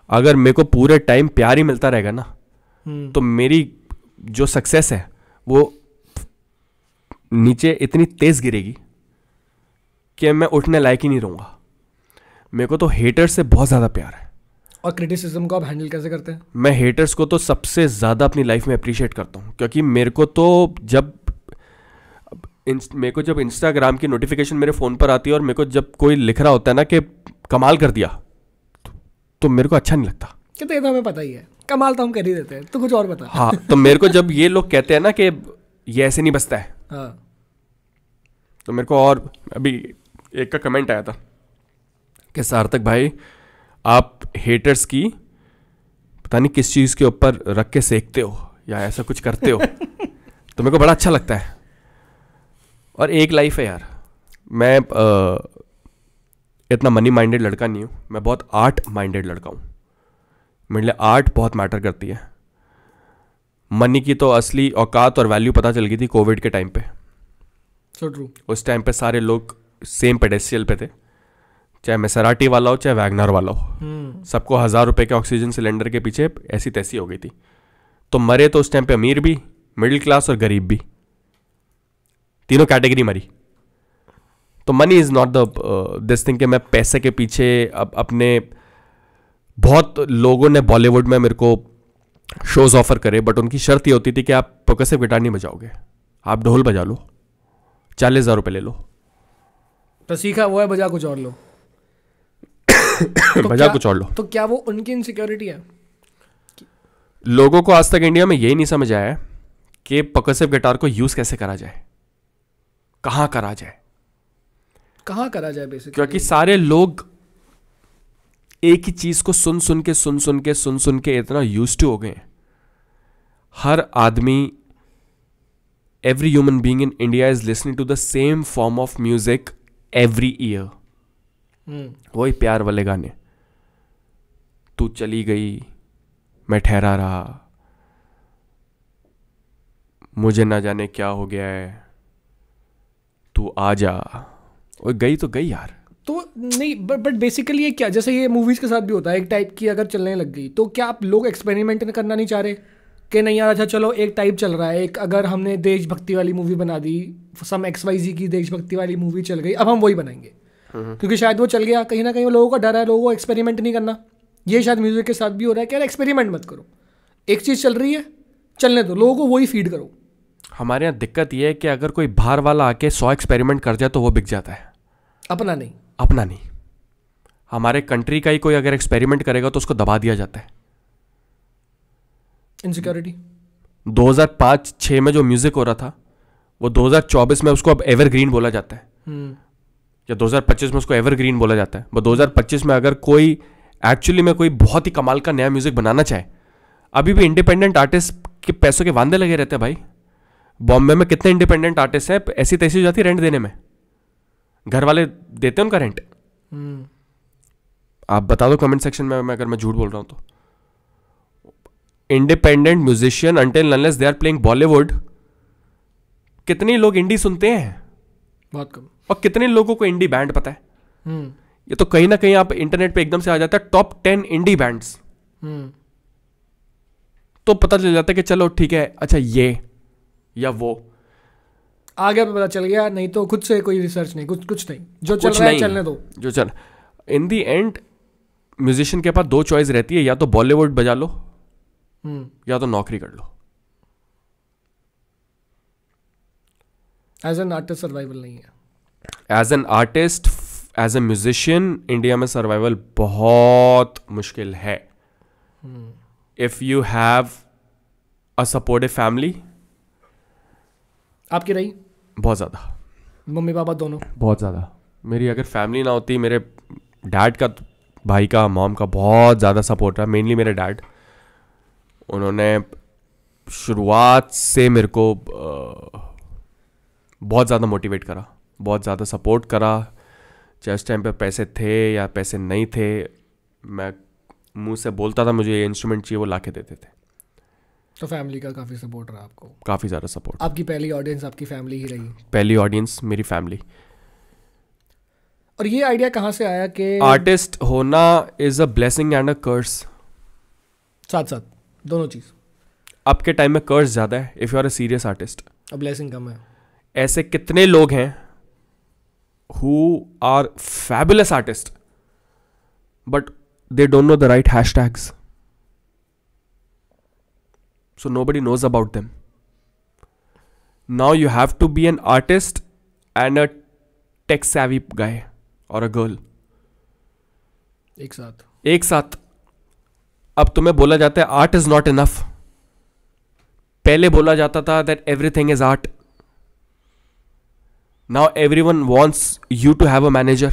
अगर मेरे को पूरे टाइम प्यार ही मिलता रहेगा ना, तो मेरी जो सक्सेस है वो नीचे इतनी तेज गिरेगी कि मैं उठने लायक ही नहीं रहूंगा। मेरे को तो हेटर्स से बहुत ज्यादा प्यार है। और क्रिटिसिज्म को आप हैंडल कैसे करते हैं? मैं हेटर्स को तो सबसे ज्यादा अपनी लाइफ में अप्रिशिएट करता हूं, क्योंकि मेरे को जब इंस्टाग्राम की नोटिफिकेशन मेरे फोन पर आती है और मेरे को जब कोई लिख रहा होता है ना कि कमाल कर दिया, तो मेरे को अच्छा नहीं लगता। कि ये तो हमें पता ही है, कमाल तो हम कर ही देते हैं, तो कुछ और बता। हाँ, तो मेरे को जब ये लोग कहते हैं ना कि ये ऐसे नहीं बजता है, हाँ, तो मेरे को, और अभी एक का कमेंट आया था कि सार्थक भाई आप हेटर्स की पता नहीं किस चीज़ के ऊपर रख के सेकते हो या ऐसा कुछ करते हो तो मेरे को बड़ा अच्छा लगता है। और एक लाइफ है यार, मैं इतना मनी माइंडेड लड़का नहीं हूँ, मैं बहुत आर्ट माइंडेड लड़का हूँ। मेरे लिए आर्ट बहुत मैटर करती है। मनी की तो असली औकात और वैल्यू पता चल गई थी कोविड के टाइम पे। So true. उस टाइम पे सारे लोग सेम पेडेस्ट्रियल पे थे, चाहे मैसेराटी वाला हो चाहे वैगनर वाला हो, सबको 1000 रुपए के ऑक्सीजन सिलेंडर के पीछे ऐसी तैसी हो गई थी। तो मरे तो उस टाइम पे अमीर भी, मिडिल क्लास और गरीब भी, तीनों कैटेगरी मरी। तो money is not the this thing कि मैं पैसे के पीछे अब अपने बहुत लोगों ने बॉलीवुड में मेरे को शोज ऑफर करे, बट उनकी शर्त ये होती थी कि आप परकसिव गिटार नहीं बजाओगे, आप ढोल बजा लो, 40,000 रुपये ले लो। तो सीखा वो है, बजा कुछ और लो। बजा कुछ और लो। तो क्या वो उनकी इनसिक्योरिटी है? लोगों को आज तक इंडिया में यही नहीं समझ आया है कि परकसिव गिटार को यूज कैसे करा जाए, कहाँ करा जाए, कहाँ करा जाए बेसिकली। क्योंकि सारे लोग एक ही चीज को सुन सुन के इतना यूज्ड टू हो गए हैं। हर आदमी, every human being in India is listening to the same form of music every year. वही प्यार वाले गाने, तू चली गई, मैं ठहरा रहा, मुझे ना जाने क्या हो गया है, तू आ जा। वो गई तो गई यार। तो नहीं, बट बेसिकली ये क्या, जैसे ये मूवीज के साथ भी होता है, एक टाइप की अगर चलने लग गई तो क्या आप लोग एक्सपेरिमेंट करना नहीं चाह रहे कि नहीं यार, अच्छा चलो एक टाइप चल रहा है, एक अगर हमने देशभक्ति वाली मूवी बना दी, सम XYZ की देशभक्ति वाली मूवी चल गई, अब हम वही बनाएंगे, क्योंकि शायद वो चल गया, कहीं ना कहीं लोगों का डर है, लोगों को एक्सपेरिमेंट नहीं करना। ये शायद म्यूजिक के साथ भी हो रहा है कि यार एक्सपेरिमेंट मत करो, एक चीज़ चल रही है चलने दो, लोगों को वही फीड करो। हमारे यहाँ दिक्कत यह है कि अगर कोई बाहर वाला आके 100 एक्सपेरिमेंट कर जाए तो वो बिक जाता है, अपना नहीं। अपना नहीं। हमारे कंट्री का ही कोई अगर एक्सपेरिमेंट करेगा तो उसको दबा दिया जाता है। इनसिक्योरिटी 2005-6 में जो म्यूजिक हो रहा था वो 2024 में उसको अब एवरग्रीन बोला जाता है, या 2025 में उसको एवरग्रीन बोला जाता है। वो 2025 में अगर कोई एक्चुअली में कोई बहुत ही कमाल का नया म्यूजिक बनाना चाहे, अभी भी इंडिपेंडेंट आर्टिस्ट के पैसों के वांदे लगे रहते हैं भाई। बॉम्बे में कितने इंडिपेंडेंट आर्टिस्ट हैं, ऐसी तैसी हो जाती रेंट देने में, घर वाले देते हैं उनका रेंट। आप बता दो कमेंट सेक्शन में अगर मैं झूठ बोल रहा हूं तो। Independent musician until unless they are playing Bollywood, कितने लोग इंडी सुनते हैं? बहुत कम। और कितने लोगों को इंडी बैंड पता है? ये तो कहीं ना कहीं आप इंटरनेट पे एकदम से आ जाता है टॉप 10 इंडी बैंड्स, तो पता चल जाता है कि चलो ठीक है, अच्छा ये या वो आ गया, पता चल गया। नहीं तो खुद से कोई रिसर्च नहीं, कुछ नहीं, जो चल रहा है चलने दो। जो चल, इन दी एंड म्यूजिशियन के पास दो चॉइस रहती है, या तो बॉलीवुड बजा लो या तो नौकरी कर लो। एज एन आर्टिस्ट सर्वाइवल नहीं है। As an artist, as a musician India में सर्वाइवल बहुत मुश्किल है। If you have a supportive family. आपकी रही? बहुत ज़्यादा। मम्मी पापा दोनों? बहुत ज़्यादा। मेरी अगर फैमिली ना होती, मेरे डैड का, भाई का, मॉम का बहुत ज़्यादा सपोर्ट रहा, मेनली मेरे डैड। उन्होंने शुरुआत से मेरे को बहुत ज़्यादा मोटिवेट करा, बहुत ज़्यादा सपोर्ट करा। चाहे उस टाइम पे पैसे थे या पैसे नहीं थे, मैं मुंह से बोलता था मुझे ये इंस्ट्रूमेंट चाहिए, वो ला के देते थे। तो फैमिली का काफ़ी सपोर्ट रहा आपको? काफ़ी ज़्यादा सपोर्ट। आपकी पहली ऑडियंस आपकी फैमिली ही रही? पहली ऑडियंस मेरी फैमिली। और ये आइडिया कहाँ से आया कि आर्टिस्ट होना is a blessing and a curse? साथ साथ दोनों चीज़। अब के टाइम में कर्स ज़्यादा है if you are a serious artist, अब ब्लेसिंग कम है। ऐसे कितने लोग हैं who are fabulous artists but they don't know the right hashtags, so nobody knows about them. Now you have to be an artist and a tech savvy guy or a girl एक साथ। अब तुम्हें बोला जाता है art is not enough। पहले बोला जाता था that everything is art। Now everyone wants you to have a manager.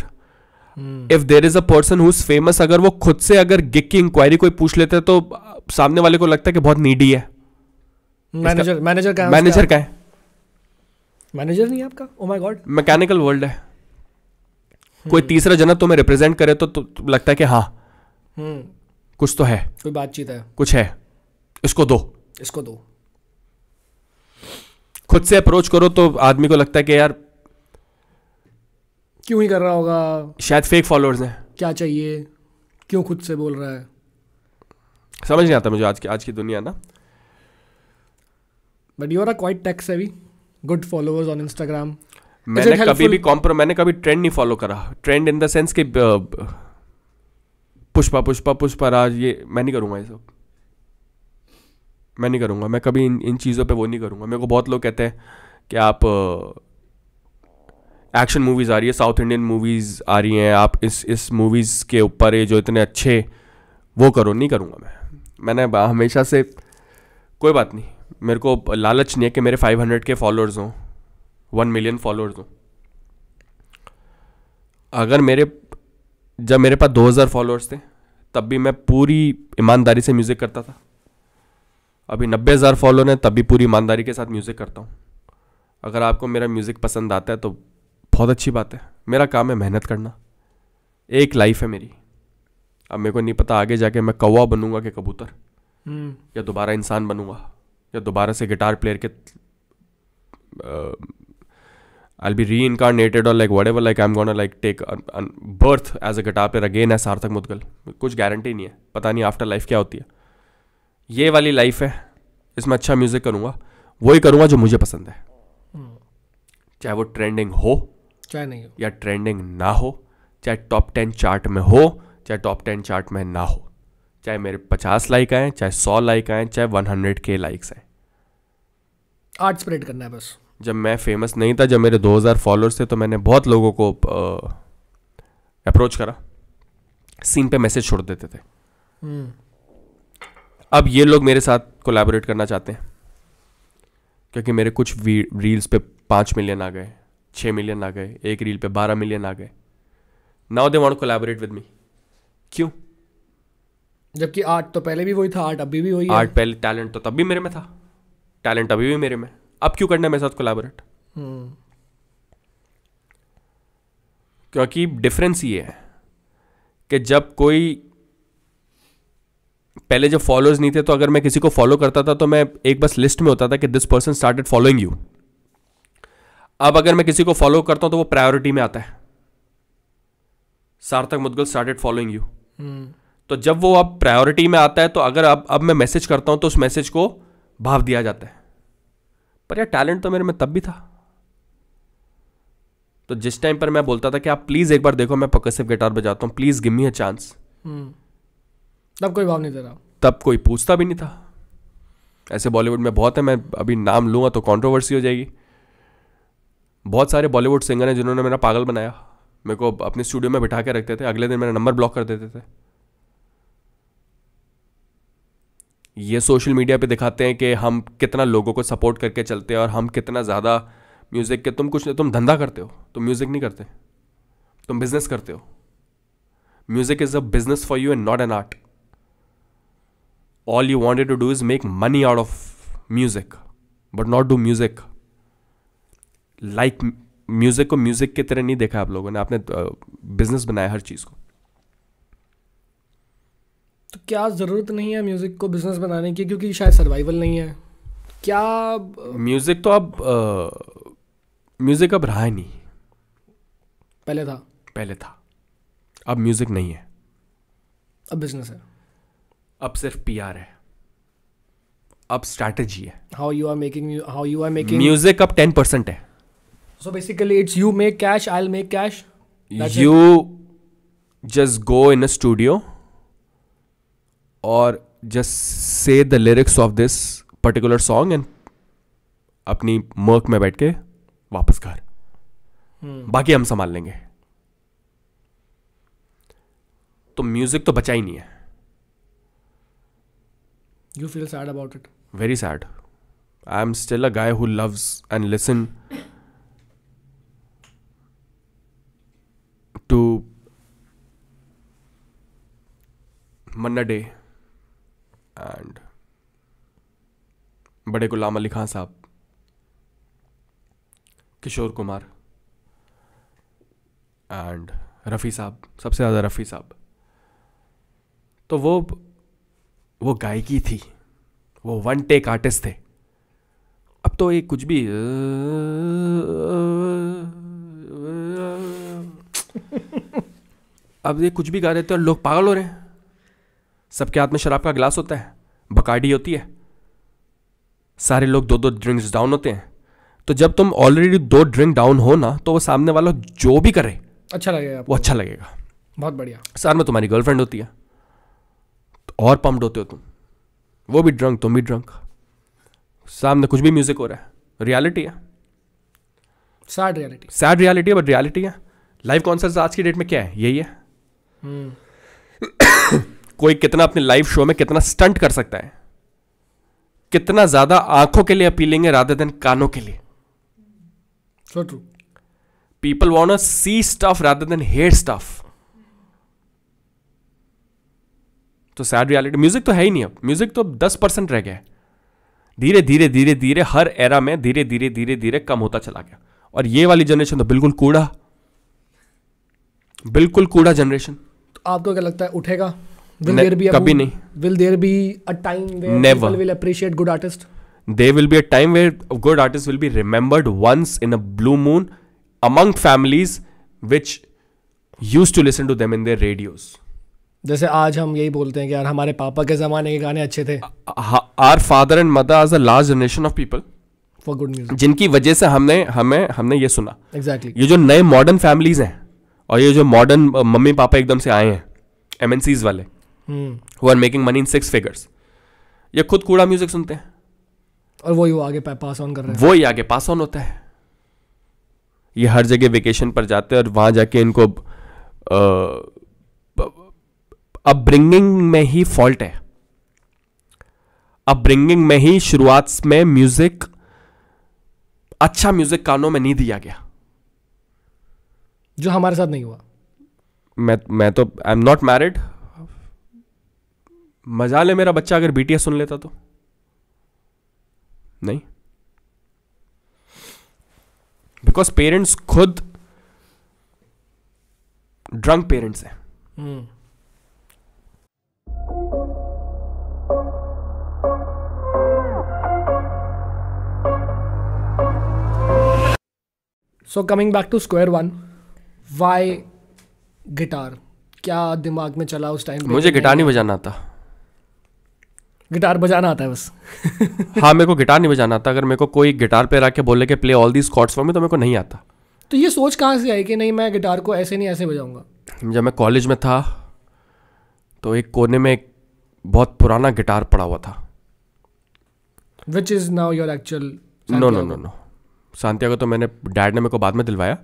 If there is a person who's famous, अगर वो खुद से अगर गिग की इंक्वायरी कोई पूछ लेते हैं तो सामने वाले को लगता है कि बहुत नीडी है। मैनेजर का है? मैनेजर का है? मैनेजर नहीं है आपका? Oh my God. Mechanical world है। कोई तीसरा जना तुम्हें रिप्रेजेंट करे तो लगता है कि हाँ कुछ तो है, कोई बातचीत है, कुछ है, इसको दो। खुद से अप्रोच करो तो आदमी को लगता है कि यार क्यों ही कर रहा होगा, शायद फेक फॉलोअर्स हैं, क्या चाहिए, क्यों खुद से बोल रहा है। समझ नहीं आता मुझे आज की दुनिया ना। But you are quite tech savvy, good followers on Instagram. मैंने कभी ट्रेंड नहीं फॉलो करा। ट्रेंड इन द सेंस कि पुष्पा पुष्पा पुष्पराज, ये मैं नहीं करूँगा, ये सब मैं नहीं करूँगा, मैं कभी इन चीज़ों पे वो नहीं करूँगा। मेरे को बहुत लोग कहते हैं कि आप एक्शन मूवीज़ आ रही है, साउथ इंडियन मूवीज़ आ रही हैं, आप इस मूवीज़ के ऊपर ये जो इतने अच्छे वो करो, नहीं करूँगा मैंने हमेशा से, कोई बात नहीं, मेरे को लालच नहीं है कि मेरे 500 के फॉलोअर्स हों, 1 मिलियन फॉलोअर्स हों। अगर जब मेरे पास 2000 फॉलोअर्स थे तब भी मैं पूरी ईमानदारी से म्यूज़िक करता था। अभी 90,000 फॉलोअर हैं तब भी पूरी ईमानदारी के साथ म्यूज़िक करता हूँ। अगर आपको मेरा म्यूज़िक पसंद आता है तो बहुत अच्छी बात है। मेरा काम है मेहनत करना, एक लाइफ है मेरी। अब मेरे को नहीं पता आगे जाके मैं कौवा बनूंगा कि कबूतर, या दोबारा इंसान बनूंगा, या दोबारा से गिटार प्लेयर के I'll be reincarnated or like whatever, like I'm gonna like take a birth as a guitar player again as सार्थक मुदगल। कुछ गारंटी नहीं है, पता नहीं आफ्टर लाइफ क्या होती है। ये वाली लाइफ है, इसमें अच्छा म्यूजिक करूँगा, वही करूँगा जो मुझे पसंद है, चाहे वो ट्रेंडिंग हो चाहे नहीं हो, या ट्रेंडिंग ना हो, चाहे टॉप 10 चार्ट में हो चाहे टॉप 10 चार्ट में ना हो, चाहे मेरे 50 लाइक आए, चाहे 100 लाइक आए, चाहे 100K लाइक्स आए। आर्ट स्प्रेड करना है बस। जब मैं फेमस नहीं था, जब मेरे 2000 फॉलोअर्स थे, तो मैंने बहुत लोगों को अप्रोच करा, सीन पे मैसेज छोड़ देते थे। अब ये लोग मेरे साथ कोलैबोरेट करना चाहते हैं क्योंकि मेरे कुछ रील्स पे 5 मिलियन आ गए, 6 मिलियन आ गए, एक रील पे 12 मिलियन आ गए। Now they want collaborate with me. क्यों? जबकि आर्ट तो पहले भी वही था, आर्ट अभी भी वही है। आर्ट पहले, टैलेंट तो तब भी मेरे में था, टैलेंट अभी भी मेरे में, अब क्यों करना है मेरे साथ कोलैबोरेट? क्योंकि डिफरेंस ये है कि जब कोई, पहले जब फॉलोअर्स नहीं थे तो अगर मैं किसी को फॉलो करता था तो मैं एक बस लिस्ट में होता था कि this person started following you. अब अगर मैं किसी को फॉलो करता हूं तो वो प्रायोरिटी में आता है, सार्थक मुदगल स्टार्टेड फॉलोइंग यू। तो जब वो अब प्रायोरिटी में आता है तो अगर अब मैं मैसेज करता हूं तो उस मैसेज को भाव दिया जाता है। पर यार टैलेंट तो मेरे में तब भी था। तो जिस टाइम पर मैं बोलता था कि आप प्लीज एक बार देखो मैं परकसिव गिटार बजाता हूं, please give me a chance, तब कोई भाव नहीं दे रहा, तब कोई पूछता भी नहीं था। ऐसे बॉलीवुड में बहुत है, मैं अभी नाम लूंगा तो कंट्रोवर्सी हो जाएगी। बहुत सारे बॉलीवुड सिंगर हैं जिन्होंने मेरा पागल बनाया, मेरे को अपने स्टूडियो में बिठा के रखते थे, अगले दिन मेरा नंबर ब्लॉक कर देते थे। ये सोशल मीडिया पे दिखाते हैं कि हम कितना लोगों को सपोर्ट करके चलते हैं और हम कितना ज़्यादा म्यूज़िक के, तुम कुछ नहीं, तुम धंधा करते हो, तुम म्यूज़िक नहीं करते, तुम बिजनेस करते हो। Music is a business for you and not an art. All you wanted to do is make money out of music, but not do music. Like music को म्यूजिक की तरह नहीं देखा आप लोगों ने, आपने बिजनेस बनाया हर चीज़ को। तो क्या ज़रूरत नहीं है म्यूज़िक को बिजनेस बनाने की, क्योंकि शायद सर्वाइवल नहीं है क्या? म्यूजिक तो अब म्यूजिक अब रहा ही नहीं, पहले था, अब म्यूजिक नहीं है, अब बिजनेस है, अब सिर्फ पीआर है, अब स्ट्रैटेजी है। How you are making music अब 10% है। So basically it's you make cash, I will make cash, you just go in a studio और just say the lyrics of this particular song and अपनी मर्क में बैठ के वापस घर, बाकी हम संभाल लेंगे। तो म्यूजिक तो बचा ही नहीं है। You feel sad about it? Very sad. I am still a guy who loves and listen to Manna Day and बड़े गुलाम अली खान साहब, किशोर कुमार एंड रफ़ी साहब, सबसे ज़्यादा रफ़ी साहब। तो वो गायकी थी, वो वन टेक आर्टिस्ट थे। अब तो ये कुछ भी अब ये कुछ भी गा रहे थे और लोग पागल हो रहे हैं। सबके हाथ में शराब का गिलास होता है, बकार्डी होती है, सारे लोग 2-2 ड्रिंक्स डाउन होते हैं। तो जब तुम ऑलरेडी 2 ड्रिंक डाउन हो ना, तो वो सामने वाला जो भी करे अच्छा लगेगा, वो अच्छा लगेगा। बहुत बढ़िया। साथ में तुम्हारी गर्लफ्रेंड होती है, और पम्प्ड होते हो तुम, वो भी ड्रंक, तुम भी ड्रंक, सामने कुछ भी म्यूजिक हो रहा है, रियलिटी है, सैड रियलिटी। सैड रियलिटी है, बट रियलिटी है। लाइव कॉन्सर्ट्स आज की डेट में क्या है, यही है। कोई कितना अपने लाइव शो में कितना स्टंट कर सकता है, कितना ज्यादा आंखों के लिए अपीलिंग है रादर देन कानों के लिए। So true. People want to see stuff rather than hear stuff. तो सैड रियलिटी, म्यूजिक तो है ही नहीं अब, म्यूजिक तो 10% रह गया है। धीरे धीरे धीरे धीरे हर एरा में धीरे धीरे धीरे धीरे कम होता चला गया। और ये वाली जनरेशन तो बिल्कुल कूड़ा, बिल्कुल कूड़ा जनरेशन। तो आपको क्या लगता है उठेगा? Will there be a कभी boom? नहीं। Will there be a time where Never. people will appreciate good artists? There will be a time where good artists will be remembered once in a blue moon among families which used to listen to them in their radios. जैसे आज हम यही बोलते हैं कि यार हमारे पापा के ज़माने के गाने अच्छे थे। Our father and mother as a large generation of people For good music. जिनकी वजह से हमने ये सुना। Exactly. ये जो नए मॉडर्न फैमिलीज हैं और ये जो मॉडर्न मम्मी पापा एकदम से आए हैं, MNCs वाले who are making money in 6 figures, ये खुद कूड़ा म्यूजिक सुनते हैं और वही वो आगे पास ऑन कर रहे हैं। वो ही आगे पास ऑन होता है। ये हर जगह वेकेशन पर जाते हैं और वहां जाके इनको अपब्रिंगिंग में ही फॉल्ट है। अपब्रिंगिंग में ही शुरुआत में म्यूजिक, अच्छा म्यूजिक कानों में नहीं दिया गया, जो हमारे साथ नहीं हुआ। मैं तो आई एम नॉट मैरिड, मजा ले मेरा बच्चा अगर BTS सुन लेता तो। नहीं, बिकॉज पेरेंट्स खुद ड्रंक पेरेंट्स हैं। So coming back to square one, why guitar? क्या दिमाग में चला उस टाइम पे? मुझे गिटार नहीं बजाना आता। गिटार बजाना आता है बस। हाँ, मेरे को गिटार नहीं बजाना आता। अगर मेरे को कोई गिटार पे रख के बोले कि play all these chords for me, तो मेरे को नहीं आता। तो ये सोच कहाँ से आई कि नहीं मैं गिटार को ऐसे नहीं ऐसे बजाऊंगा? जब मैं कॉलेज में था तो एक कोने में एक बहुत पुराना गिटार पड़ा हुआ था। Which is now your actual no, Santiago तो मैंने, डैड ने मेरे को बाद में दिलवाया।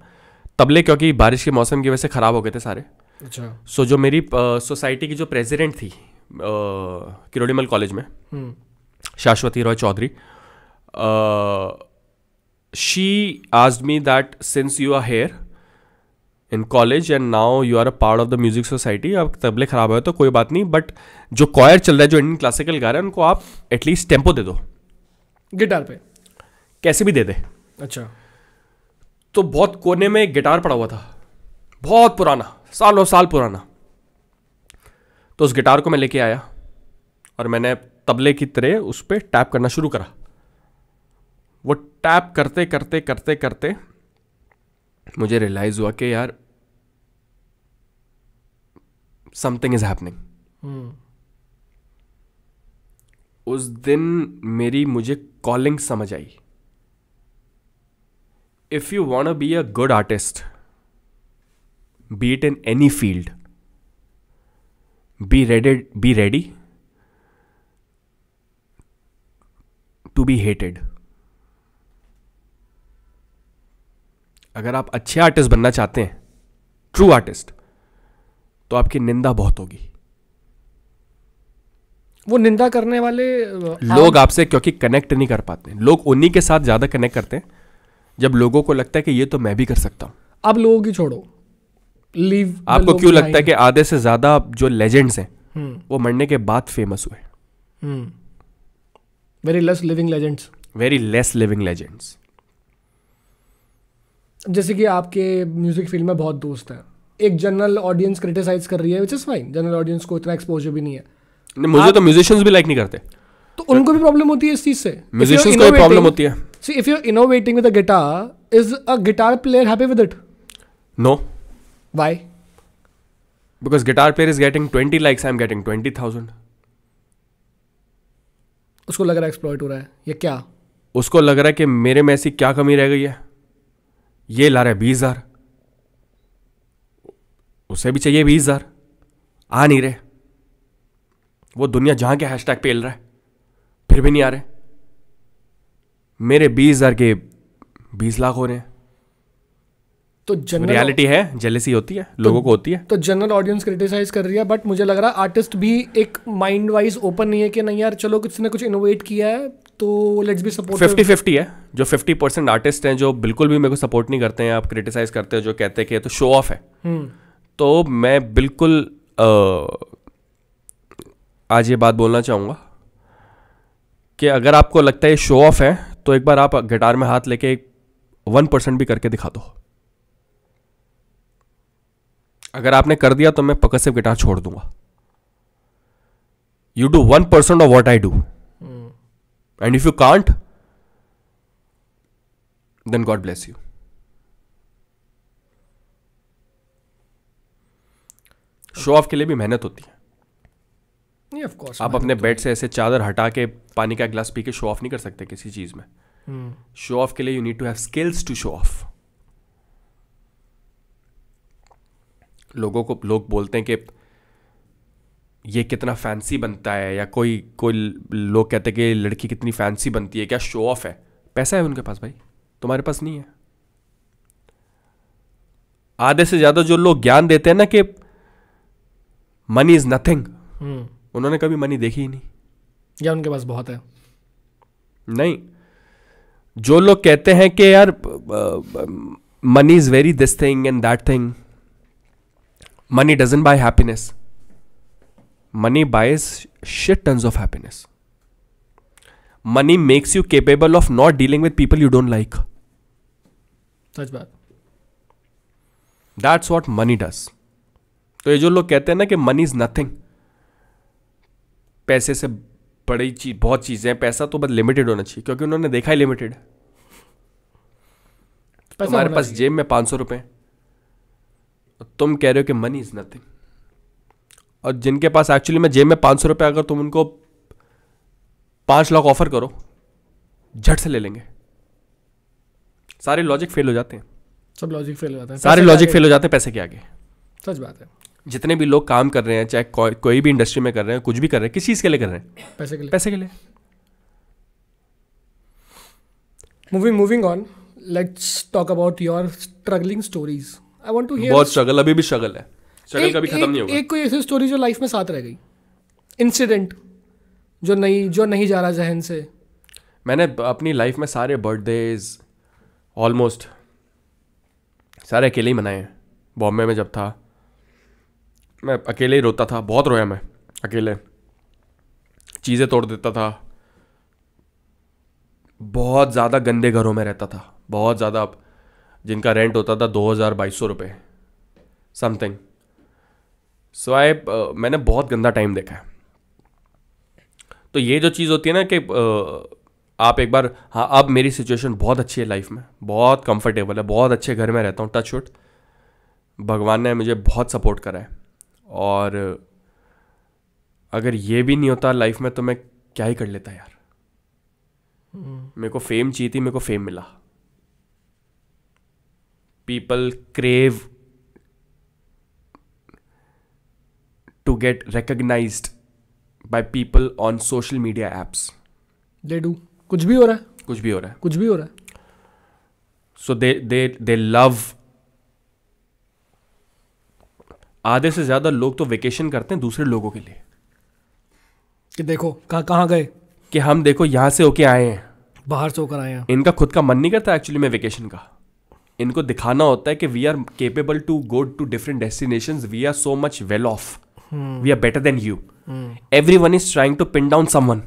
तबले क्योंकि बारिश के मौसम की वजह से ख़राब हो गए थे सारे। अच्छा। सो जो मेरी सोसाइटी की जो प्रेसिडेंट थी किरोड़ीमल कॉलेज में, Shashwati Roy Chaudhary, she asked me that since you are here in college and now you are a part of the music society, अब तबले खराब हुए तो कोई बात नहीं, बट जो कॉयर चल रहा है, जो इंडियन क्लासिकल गा रहे हैं, उनको आप एटलीस्ट टेम्पो दे दो गिटार पे, कैसे भी दे दे। अच्छा। तो बहुत कोने में एक गिटार पड़ा हुआ था, बहुत पुराना, सालों साल पुराना। तो उस गिटार को मैं लेके आया और मैंने तबले की तरह उस पर टैप करना शुरू करा। वो टैप करते करते करते करते मुझे रियलाइज हुआ कि यार समथिंग इज हैपनिंग। उस दिन मेरी मुझे कॉलिंग समझ आई। If you want to be a good artist, be it in any field, be ready to be hated. अगर आप अच्छे आर्टिस्ट बनना चाहते हैं, ट्रू आर्टिस्ट, तो आपकी निंदा बहुत होगी। वो निंदा करने वाले लोग आपसे क्योंकि कनेक्ट नहीं कर पाते। लोग उन्हीं के साथ ज्यादा कनेक्ट करते हैं जब लोगों को लगता है कि ये तो मैं भी कर सकता हूं। अब लोगों की छोड़ो, लीव। आपको क्यों लगता है कि आधे से ज्यादा जो लेजेंड्स हैं वो मरने के बाद फेमस हुए? Very less living legends. Very less living legends. जैसे कि आपके म्यूजिक फील्ड में बहुत दोस्त हैं, एक जनरल ऑडियंस क्रिटिसाइज कर रही है, which is fine. General audience को इतना एक्सपोजर भी नहीं है। मुझे तो म्यूजिशियंस भी लाइक नहीं करते, तो उनको भी प्रॉब्लम होती है इस चीज से। म्यूजिशियंस को भी प्रॉब्लम होती है। See, if you're innovating with a guitar, is a guitar player happy with it? No. Why? Because guitar player is getting 20 likes, I'm getting 20,000. उसको लग रहा है एक्सप्लॉइट हो रहा है, ये क्या? उसको लग रहा है कि मेरे में ऐसी क्या कमी रह गई है, ये ला रहा है 20,000, उसे भी चाहिए 20,000, आ नहीं रहे। वो दुनिया जहां के हैशटैग पेल रहा है, फिर भी नहीं आ रहे। मेरे 20,000 के 20 लाख हो रहे हैं। तो जनरल रियलिटी है, जेलसी होती है, लोगों को होती है। तो जनरल ऑडियंस क्रिटिसाइज कर रही है, बट मुझे लग रहा है आर्टिस्ट भी एक माइंड वाइज ओपन नहीं है कि नहीं यार चलो किसी ने कुछ इनोवेट किया है तो लेट्स बी सपोर्टिव। 50-50 है। जो 50% आर्टिस्ट हैं जो बिल्कुल भी मेरे को सपोर्ट नहीं करते हैं, आप क्रिटिसाइज करते हो, जो कहते हैं कि ये तो शो ऑफ है, तो मैं बिल्कुल आज ये बात बोलना चाहूँगा कि अगर आपको लगता है ये शो ऑफ है तो एक बार आप गिटार में हाथ लेके 1% भी करके दिखा दो। अगर आपने कर दिया तो मैं परकसिव गिटार छोड़ दूंगा। You do 1% of what I do, and if you can't then God bless you. Show off के लिए भी मेहनत होती है। ऑफ कोर्स आप अपने बेड से ऐसे चादर हटा के पानी का गिलास पी के शो ऑफ नहीं कर सकते किसी चीज में। शो ऑफ के लिए you need to have skills to show off. लोग बोलते हैं कि ये कितना फैंसी बनता है, या कोई लोग कहते हैं कि लड़की कितनी फैंसी बनती है, क्या शो ऑफ है? पैसा है उनके पास भाई, तुम्हारे पास नहीं है। आधे से ज्यादा जो लोग ज्ञान देते हैं ना कि मनी इज नथिंग, उन्होंने कभी मनी देखी ही नहीं, या उनके पास बहुत है। नहीं, जो लोग कहते हैं कि यार money is very this thing and that thing, money doesn't buy happiness. Money buys shit tons of happiness. Money makes you capable of not dealing with people you don't like. सच बात। That's what money does. तो ये जो लोग कहते हैं ना कि money is nothing, पैसे से बड़ी चीज बहुत चीजें हैं, पैसा तो बस लिमिटेड होना चाहिए, क्योंकि उन्होंने देखा ही लिमिटेड। तुम्हारे पास जेब में 500 रुपए, तुम कह रहे हो कि मनी इज नथिंग। और जिनके पास एक्चुअली में जेब में 500 रुपए, अगर तुम उनको 5 लाख ऑफर करो, झट से ले लेंगे। सारे लॉजिक फेल हो जाते हैं। सब लॉजिक फेल हो जाते हैं, सारे लॉजिक फेल हो जाते हैं पैसे के आगे। सच बात है। जितने भी लोग काम कर रहे हैं, चाहे कोई भी इंडस्ट्री में कर रहे हैं, कुछ भी कर रहे हैं, किस चीज के लिए कर रहे हैं? पैसे के लिए। पैसे के लिए। Moving on, let's talk about your struggling stories. I want to hear. बहुत स्ट्रगल, अभी भी स्ट्रगल है। स्ट्रगल कभी खत्म नहीं होगा। एक कोई ऐसी स्टोरी जो लाइफ में साथ रह गई, इंसिडेंट जो नहीं जा रहा जहन से। मैंने अपनी लाइफ में सारे बर्थडेज ऑलमोस्ट सारे अकेले ही मनाए हैं। बॉम्बे में जब था, मैं अकेले ही रोता था, बहुत रोया मैं अकेले, चीज़ें तोड़ देता था, बहुत ज़्यादा गंदे घरों में रहता था, बहुत ज़्यादा, जिनका रेंट होता था 2,000-2,200 रुपये समथिंग। सो मैंने बहुत गंदा टाइम देखा है। तो ये जो चीज़ होती है ना कि आप एक बार, हाँ अब मेरी सिचुएशन बहुत अच्छी है लाइफ में, बहुत कंफर्टेबल है, बहुत अच्छे घर में रहता हूँ, टच वुड, भगवान ने मुझे बहुत सपोर्ट करा है। और अगर ये भी नहीं होता लाइफ में तो मैं क्या ही कर लेता यार। मेरे को फेम चाहिए थी, मेरे को फेम मिला। People crave to get recognized by people on social media apps. They do, कुछ भी हो रहा है, कुछ भी हो रहा है, कुछ भी हो रहा है। सो दे लव। आधे से ज्यादा लोग तो वेकेशन करते हैं दूसरे लोगों के लिए, कि देखो कहाँ गए, कि हम देखो यहां से होके आए हैं, बाहर से होकर आए हैं। इनका खुद का मन नहीं करता एक्चुअली में वेकेशन का। इनको दिखाना होता है कि we are capable to go to different destinations, we are so much well off, we are better than you. Everyone is trying to pin down someone.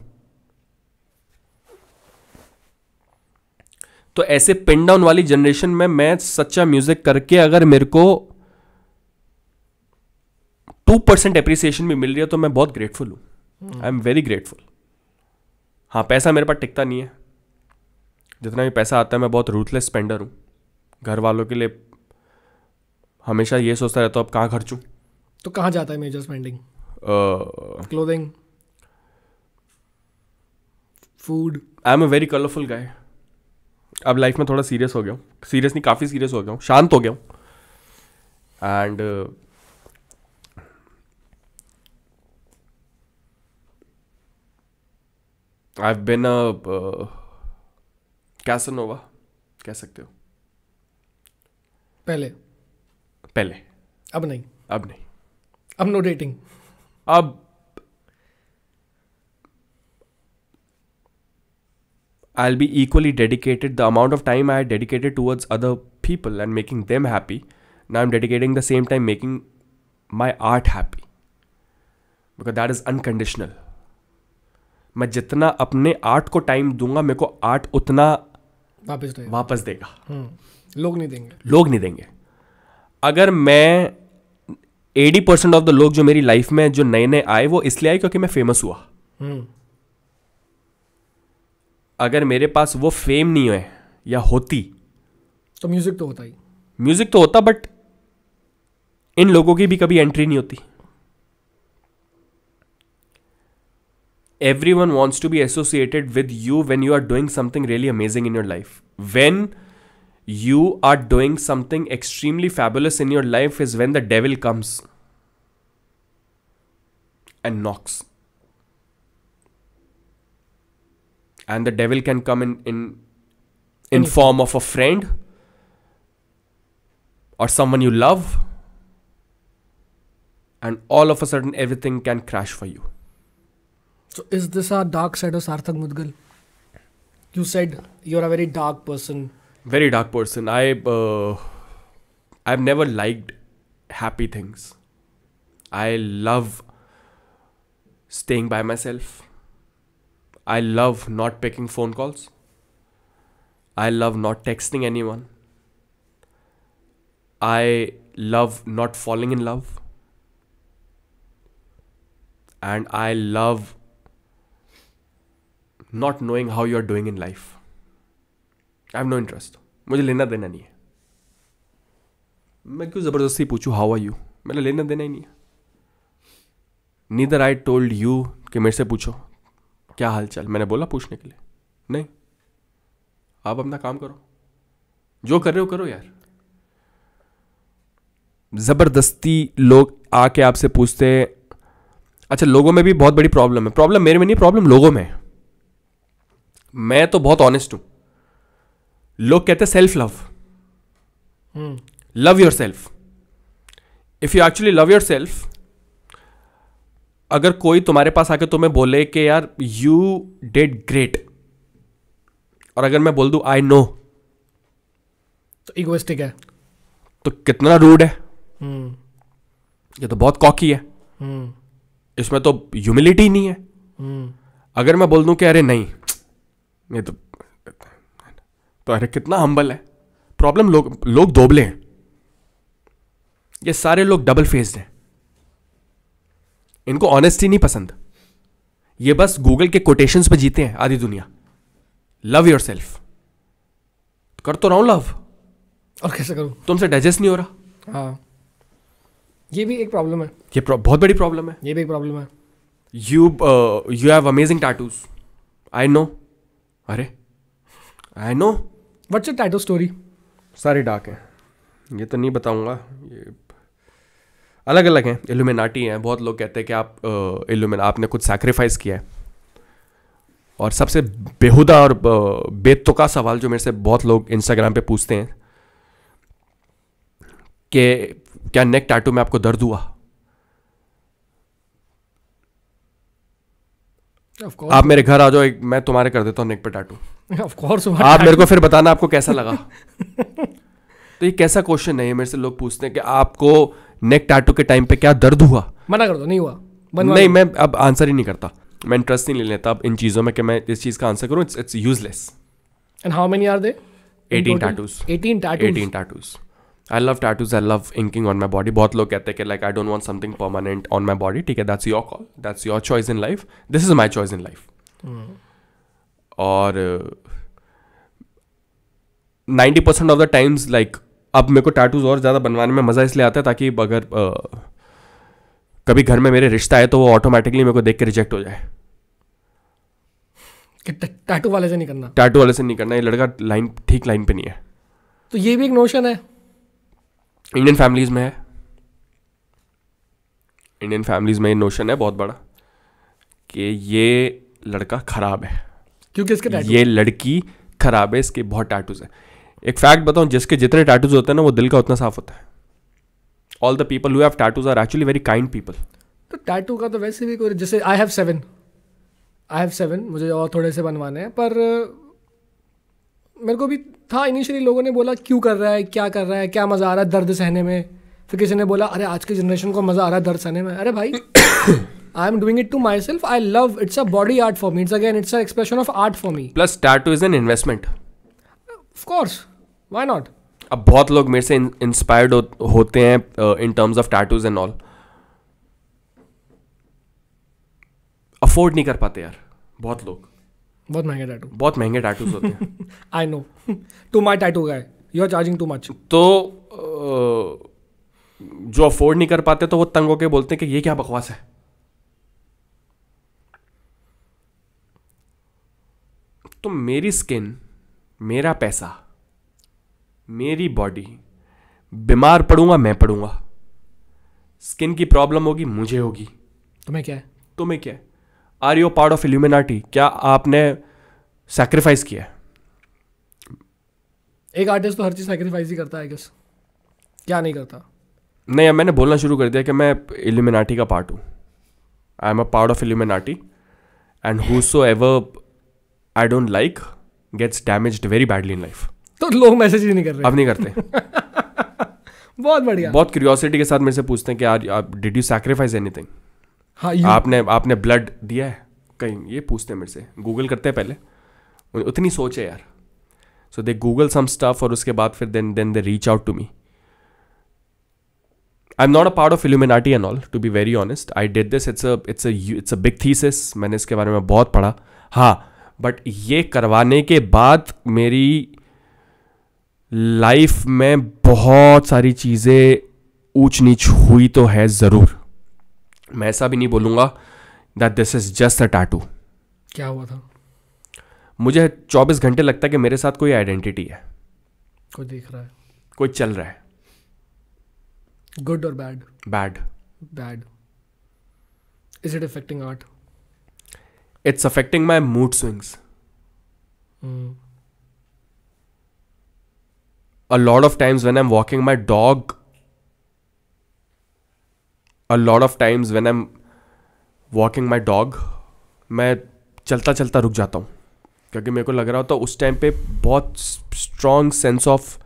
तो ऐसे पिन डाउन वाली जनरेशन में मैं सच्चा म्यूजिक करके अगर मेरे को 2% एप्रिसिएशन भी मिल रही है तो मैं बहुत ग्रेटफुल हूं। आई एम वेरी ग्रेटफुल। हाँ, पैसा मेरे पास टिकता नहीं है, जितना भी पैसा आता है मैं बहुत रूथलेस स्पेंडर हूँ। घर वालों के लिए हमेशा ये सोचता रहता हूँ अब कहाँ खर्चूँ। तो कहाँ जाता है major spending? Clothing, food. I am a very colourful guy. अब लाइफ में थोड़ा सीरियस हो गया हूँ, सीरियस नहीं काफ़ी सीरियस हो गया हूँ, शांत हो गया हूँ। And I've been a Casanova, कह सकते हो. पहले अब नहीं. अब नो डेटिंग. अब I'll be equally dedicated. The amount of time I had dedicated towards other people and making them happy, now I'm dedicating the same time making my art happy. Because that is unconditional. मैं जितना अपने art को time दूंगा मेरे को art उतना वापस देगा. लोग नहीं देंगे. अगर मैं 80% ऑफ द लोग जो मेरी लाइफ में जो नए नए आए वो इसलिए आए क्योंकि मैं फेमस हुआ. अगर मेरे पास वो फेम नहीं है या होती तो म्यूजिक तो होता ही. म्यूजिक तो होता, बट इन लोगों की भी कभी एंट्री नहीं होती. Everyone wants to be associated with you when you are doing something really amazing in your life. When you are doing something extremely fabulous in your life is when the devil comes and knocks. And the devil can come in form of a friend or someone you love, and all of a sudden everything can crash for you. So is this a dark side of Sarthak Mudgal? You said you're a very dark person. Very dark person. I've never liked happy things. I love staying by myself. I love not picking phone calls. I love not texting anyone. I love not falling in love. And I love not knowing how you're doing in life. I have no interest. मुझे लेना देना नहीं है. मैं क्यों ज़बरदस्ती पूछूं how are you? मेरा लेना देना ही नहीं है. नीदर आई टोल्ड यू कि मेरे से पूछो क्या हाल चाल. मैंने बोला पूछने के लिए नहीं. आप अपना काम करो, जो कर रहे हो करो यार. ज़बरदस्ती लोग आके आपसे पूछते हैं. अच्छा, लोगों में भी बहुत बड़ी प्रॉब्लम है. प्रॉब्लम मेरे में नहीं, प्रॉब्लम लोगों में है. मैं तो बहुत ऑनेस्ट हूं. लोग कहते हैं self love. Love your self. If you actually love your self, अगर कोई तुम्हारे पास आके तुम्हें बोले कि यार यू डिड ग्रेट, और अगर मैं बोल दूं आई नो, तो इगोइस्टिक है. तो कितना रूड है. ये तो बहुत कॉकी है. इसमें तो ह्यूमिलिटी नहीं है. अगर मैं बोल दूं कि अरे नहीं, ये तो अरे कितना हम्बल है. प्रॉब्लम लोग दोबले हैं. ये सारे लोग डबल फेस्ड हैं. इनको ऑनेस्टी नहीं पसंद. ये बस गूगल के कोटेशंस पे जीते हैं आधी दुनिया. Love your self. कर तो रहा हूं लव, और कैसे करूं? तुमसे डाइजेस्ट नहीं हो रहा. हाँ, ये भी एक प्रॉब्लम है. ये बहुत बड़ी प्रॉब्लम है. ये भी एक प्रॉब्लम है. You have amazing tattoos. I know. अरे I know. What's your tattoo story? सारे डार्क हैं. ये तो नहीं बताऊंगा. ये अलग अलग हैं. इल्यूमिनाटी हैं. बहुत लोग कहते हैं कि आप आपने कुछ सैक्रिफाइस किया है. और सबसे बेहुदा और बेतुका सवाल जो मेरे से बहुत लोग इंस्टाग्राम पे पूछते हैं कि क्या नेक टैटू में आपको दर्द हुआ? आप मेरे घर आ जाओ, मैं तुम्हारे कर देता हूँ नेक पे टैटू. Of course, आप मेरे को फिर बताना आपको कैसा लगा. तो ये कैसा क्वेश्चन है? मेरे से लोग पूछते हैं कि आपको नेक टैटू के टाइम पे क्या दर्द हुआ? मना कर दो, नहीं हुआ. नहीं, मैं अब आंसर ही नहीं करता. मैं इंटरेस्ट नहीं ले लेता अब इन चीज़ों में कि मैं इस चीज़ का आंसर करूँ. It's useless. And how many are they? 18 tattoos. 18 tattoos. I love tattoos. I love inking on my body. बहुत लोग कहते हैं कि like I don't want something permanent on my body. ठीक है, that's your call. That's your choice in life. This is my choice in life. और 90% of the times like अब मेरे को टैटूज और ज़्यादा बनवाने में मज़ा इसलिए आता है ताकि अगर कभी घर में मेरे रिश्ता है तो वो ऑटोमेटिकली मेरे को देख के रिजेक्ट हो जाए. टैटू वाले से नहीं करना. टैटू वाले से नहीं करना. ये लड़का ठीक लाइन पे नहीं है. तो ये भी एक नोशन है. इंडियन फैमिलीज में है. इंडियन फैमिलीज में ये नोशन है बहुत बड़ा कि ये लड़का खराब है, क्योंकि इसके टैटू। ये लड़की खराब है, इसके बहुत टैटूज है। एक फैक्ट बताऊं, जिसके जितने टैटूज होते हैं ना वो दिल का उतना साफ होता है। All the people who have tattoos are actually very kind people. तो टैटू का तो वैसे भी कोई, जैसे आई हैव 7 मुझे और थोड़े से बनवाने हैं, पर मेरे को भी था इनिशियली, लोगों ने बोला क्यों कर रहा है, क्या कर रहा है, क्या मज़ा आ रहा है दर्द सहने में। फिर किसी ने बोला अरे आज की जनरेशन को मज़ा आ रहा है दर्द सहने में। अरे भाई I am doing it to myself, I love, it's a body art for me, it's again it's a expression of art for me. Plus tattoo is an investment. Of course, why not. अब बहुत लोग मेरे से inspired होते हैं in terms of tattoos and all, afford नहीं कर पाते यार बहुत लोग, बहुत महंगे टैटू, बहुत महंगे टैटूज होते हैं। I know, to my tattoo guy you are charging too much. तो जो अफोर्ड नहीं कर पाते तो वो तंग होके बोलते हैं कि ये क्या बकवास है। तो मेरी स्किन, मेरा पैसा, मेरी बॉडी, बीमार पड़ूंगा मैं पड़ूंगा, स्किन की प्रॉब्लम होगी मुझे होगी, तुम्हें क्या है? तुम्हें क्या है? Are you part of Illuminati? क्या आपने सैक्रिफाइस किया है? एक आर्टिस्ट तो हर चीज सैक्रिफाइस ही करता है, गेस क्या नहीं करता। नहीं, अब मैंने बोलना शुरू कर दिया कि मैं इल्यूमिनाटी का पार्ट हूँ। I am a part of Illuminati and whosoever I don't like gets damaged very badly in life. तो लोग मैसेज ही नहीं कर रहे अब नहीं करते। बहुत बढ़िया। बहुत क्यूरियोसिटी के साथ मेरे से पूछते हैं कि यार डिड यू सैक्रिफाइस एनीथिंग? हाँ, आपने ब्लड दिया है कहीं? ये पूछते हैं मेरे से, गूगल करते हैं पहले, उतनी सोच है यार। सो दे गूगल सम स्टफ और उसके बाद फिर then they reach out to me. I am not a part of Illuminati and all, to be very honest. I did this, it's a big thesis, मैंने इसके बारे में बहुत पढ़ा। हाँ, बट ये करवाने के बाद मेरी लाइफ में बहुत सारी चीज़ें ऊंच नीच हुई तो है ज़रूर। मैं ऐसा भी नहीं बोलूँगा that this is just a tattoo. क्या हुआ था? मुझे 24 घंटे लगता है कि मेरे साथ कोई आइडेंटिटी है, कोई देख रहा है, कोई चल रहा है। गुड और bad? Bad. Bad. Is it affecting art? It's affecting my mood swings. A lot of times when I'm walking my dog, मैं चलता चलता रुक जाता हूँ क्योंकि मेरे को लग रहा होता है उस टाइम पे बहुत स्ट्रॉन्ग सेंस ऑफ,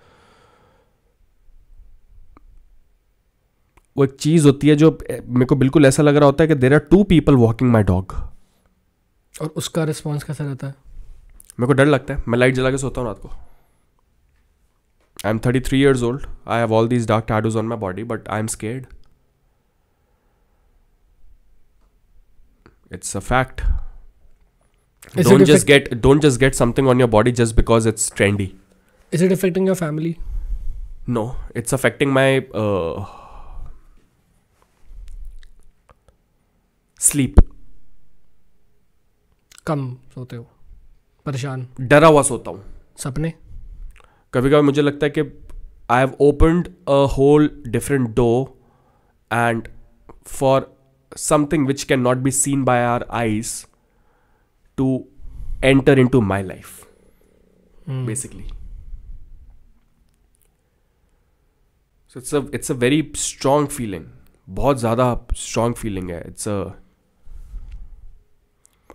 वो एक चीज़ होती है जो मेरे को बिल्कुल ऐसा लग रहा होता है कि there are 2 people walking my dog. और उसका रिस्पॉन्स कैसा रहता है? मेरे को डर लगता है, मैं लाइट जला के सोता हूँ रात को। I'm 33 years old. I have all these dark tattoos on my body, but I'm scared. It's a fact. Don't just get something on your body just because it's trendy. Is it affecting your family? No, it's affecting my sleep. कम सोते हो? परेशान? डरा हुआ सोता हूँ। सपने? कभी कभी मुझे लगता है कि I have opened a whole different door and for something which can not be seen by our eyes to enter in to my life basically. So it's a very strong feeling, बहुत ज़्यादा strong feeling है।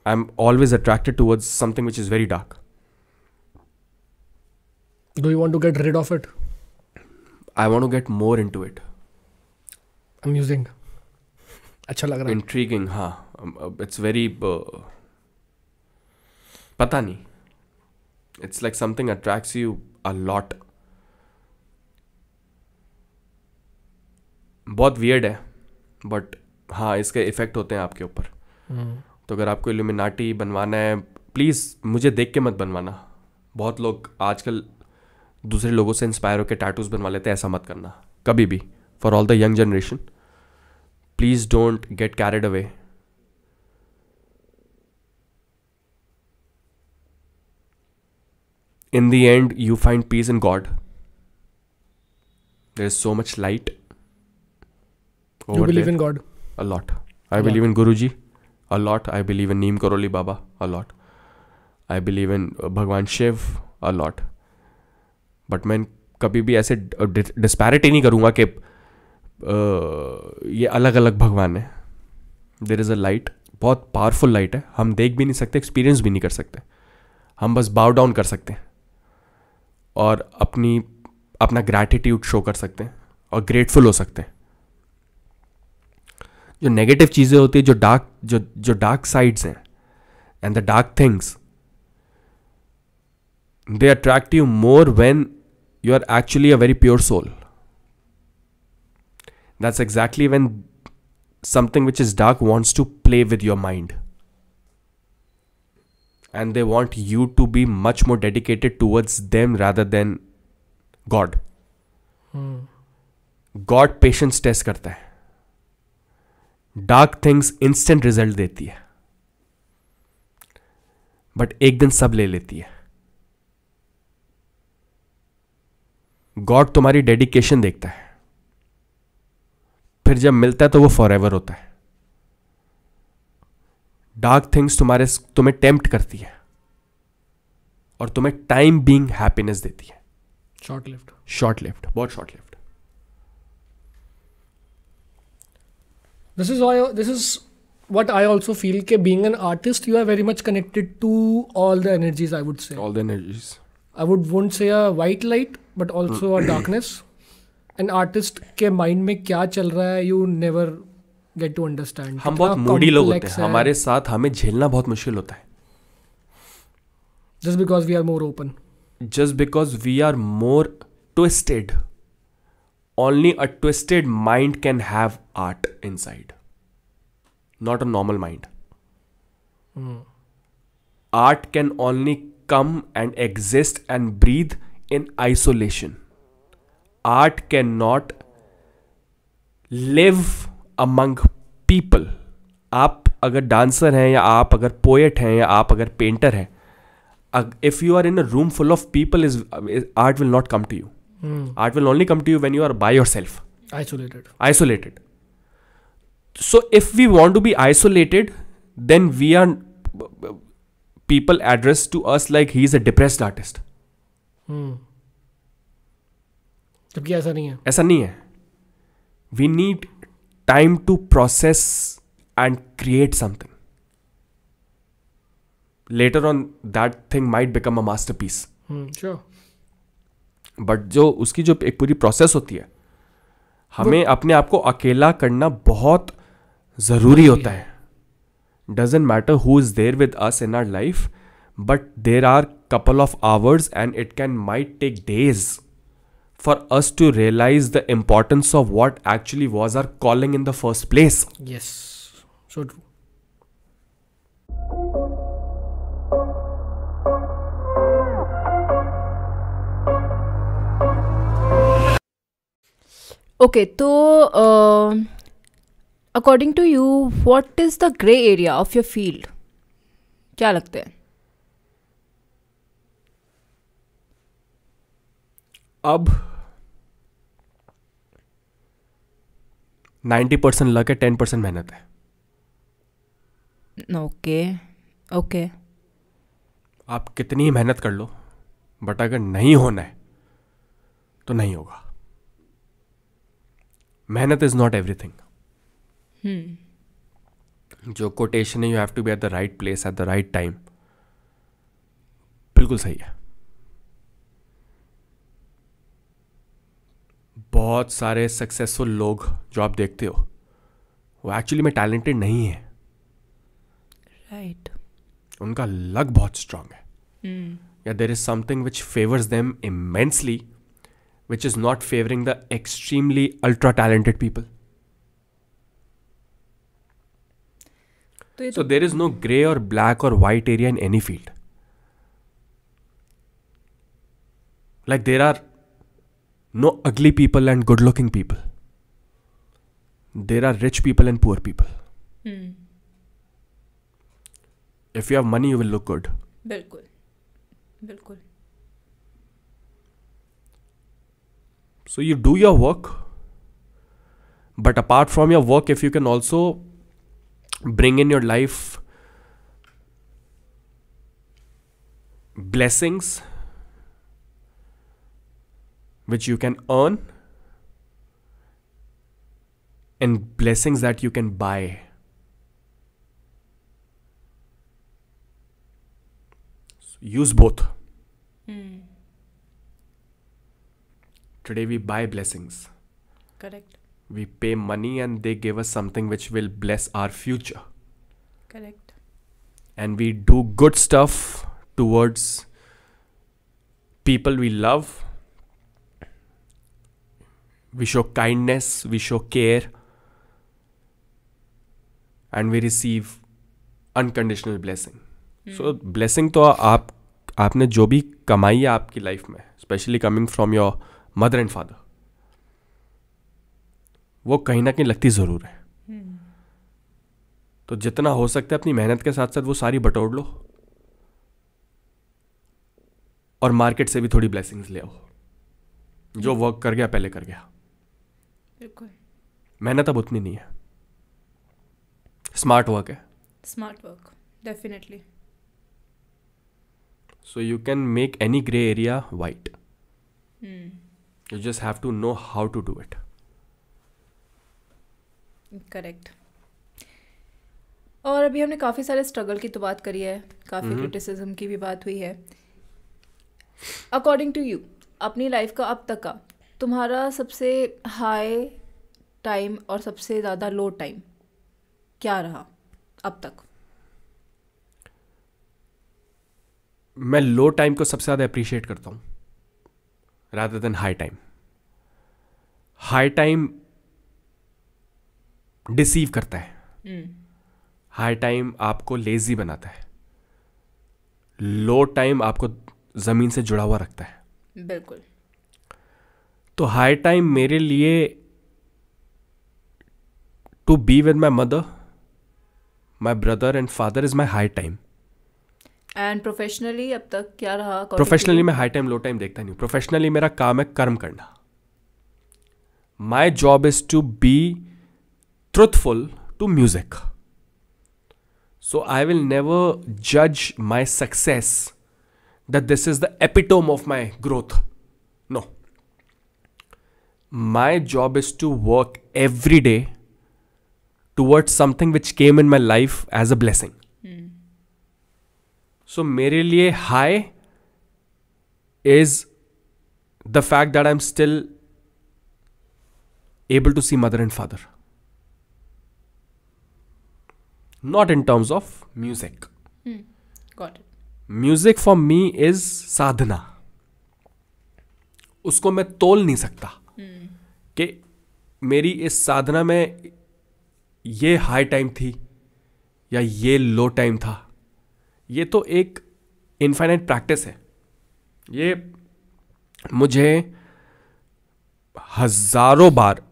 I am always attracted towards something which is very dark. Do you want to get rid of it? I want to get more into it. Amusing. अच्छा लग रहा है. Intriguing, हाँ. It's very पता नहीं. It's like something attracts you a lot. बहुत weird है, but हाँ इसके इफेक्ट होते हैं आपके ऊपर. तो अगर आपको इल्यूमिनाटी बनवाना है, प्लीज़ मुझे देख के मत बनवाना. बहुत लोग आजकल दूसरे लोगों से इंस्पायर होकर टैटूज बनवा लेते हैं, ऐसा मत करना कभी भी. For all the young generation, please don't get carried away. In the end, you find peace in God. There is so much light. You believe in God? A lot. I believe in Guruji a lot. I believe in Neem Karoli Baba a lot. I believe in भगवान Shiv a lot. But मैं कभी भी ऐसे disparity नहीं करूँगा कि ये अलग अलग भगवान है. देयर इज़ अ लाइट, बहुत पावरफुल लाइट है. हम देख भी नहीं सकते, एक्सपीरियंस भी नहीं कर सकते. हम बस बाउ डाउन कर सकते हैं और अपना ग्रैटिट्यूड शो कर सकते हैं और ग्रेटफुल हो सकते हैं. जो नेगेटिव चीज़ें होती है, जो डार्क साइड्स हैं and the dark things, they attract you more when you are actually a very pure soul. That's exactly when something which is dark wants to play with your mind. And they want you to be much more dedicated towards them rather than God. God patience test करता है. Dark things instant result देती है. But एक दिन सब ले लेती है. गॉड तुम्हारी डेडिकेशन देखता है, फिर जब मिलता है तो वो फॉरएवर होता है. डार्क थिंग्स तुम्हें टेम्प्ट करती है और तुम्हें टाइम बीइंग हैप्पीनेस देती है. शॉर्ट लिव्ड, बहुत short lived. This is what I also feel कि being an artist you are very much connected to all the energies, I would say. All the energies. I won't say a white light but also a darkness. An artist के mind में क्या चल रहा है you never get to understand. हम बहुत Moody लोग होते हैं, हमारे साथ हमें झेलना बहुत मुश्किल होता है. Just because we are more open. Just because we are more twisted. Only a twisted mind can have art inside. Not a normal mind. Art can only come and exist and breathe in isolation. Art cannot live among people. आप अगर dancer हैं या आप अगर poet हैं या आप अगर पेंटर हैं, if you are in a room full of people, art will not come to you. Art will only come to you when you are by yourself. Isolated. So if we want to be isolated, then people address to us like he is a depressed artist. जबकि ऐसा नहीं है. We need time to process and create something. Later on, that thing might become a masterpiece. Sure. But जो उसकी जो एक पूरी process होती है, हमें अपने आप को अकेला करना बहुत ज़रूरी होता है. Doesn't matter who is there with us in our life, but there are couple of hours and it might take days for us to realize the importance of what actually was our calling in the first place. Yes, so true. Okay, so according to you, what is the gray area of your field? क्या लगता है? अब 90% luck है, 10% मेहनत है. Okay. आप कितनी ही मेहनत कर लो, बट अगर नहीं होना है तो नहीं होगा. मेहनत इज नॉट एवरीथिंग. जो कोटेशन है, you have to be at the right place at the right time, बिल्कुल सही है. बहुत सारे सक्सेसफुल लोग जो आप देखते हो वो एक्चुअली में टैलेंटेड नहीं है. राइट. उनका लक बहुत स्ट्रांग है. या there is something which favours them immensely, which is not favoring the extremely ultra talented people. So there is no gray or black or white area in any field. Like there are no ugly people and good looking people. There are rich people and poor people. If you have money, you will look good. बिल्कुल. So you do your work, but apart from your work, if you can also bring in your life blessings which you can earn and blessings that you can buy. Use both. Today we buy blessings. Correct. We pay money and they give us something which will bless our future. Correct. And we do good stuff towards people we love. We show kindness, we show care, and we receive unconditional blessing. So blessing तो आपने जो भी कमाई है आपकी life में, specially coming from your mother and father, वो कहीं ना कहीं लगती ज़रूर है. तो जितना हो सकता है अपनी मेहनत के साथ साथ वो सारी बटोर लो और मार्केट से भी थोड़ी ब्लेसिंग्स ले आओ. जो वर्क कर गया पहले कर गया. बिल्कुल. मेहनत अब उतनी नहीं है, स्मार्ट वर्क है. Smart work, definitely. So you can make any gray area white. You just have to know how to do it. Correct. और अभी हमने काफ़ी सारे स्ट्रगल की तो बात करी है, काफ़ी क्रिटिसिज्म की भी बात हुई है. अकॉर्डिंग टू यू, अपनी लाइफ का अब तक का तुम्हारा सबसे हाई टाइम और सबसे ज़्यादा लो टाइम क्या रहा अब तक? मैं लो टाइम को सबसे ज़्यादा अप्रिशिएट करता हूँ rather than high time. High time deceive करता है. हाई टाइम आपको लेजी बनाता है. लो टाइम आपको ज़मीन से जुड़ा हुआ रखता है. बिल्कुल. तो हाई टाइम मेरे लिए to be with my mother, my brother and father is my high time. And professionally अब तक क्या रहा? प्रोफेशनली मैं हाई टाइम लो टाइम देखता नहीं. प्रोफेशनली मेरा काम है कर्म करना. My job is to be truthful to music. So I will never जज my success that this is the epitome of my growth. No. My job is to work every day towards something which came in my life as a blessing. So मेरे लिए high is the fact that I'm still able to see mother and father. Not in terms of music. Got it. Music for me is साधना. उसको मैं तोल नहीं सकता कि मेरी इस साधना में ये हाई टाइम थी या ये लो टाइम था. ये तो एक इनफाइनाइट प्रैक्टिस है. ये मुझे हजारों बार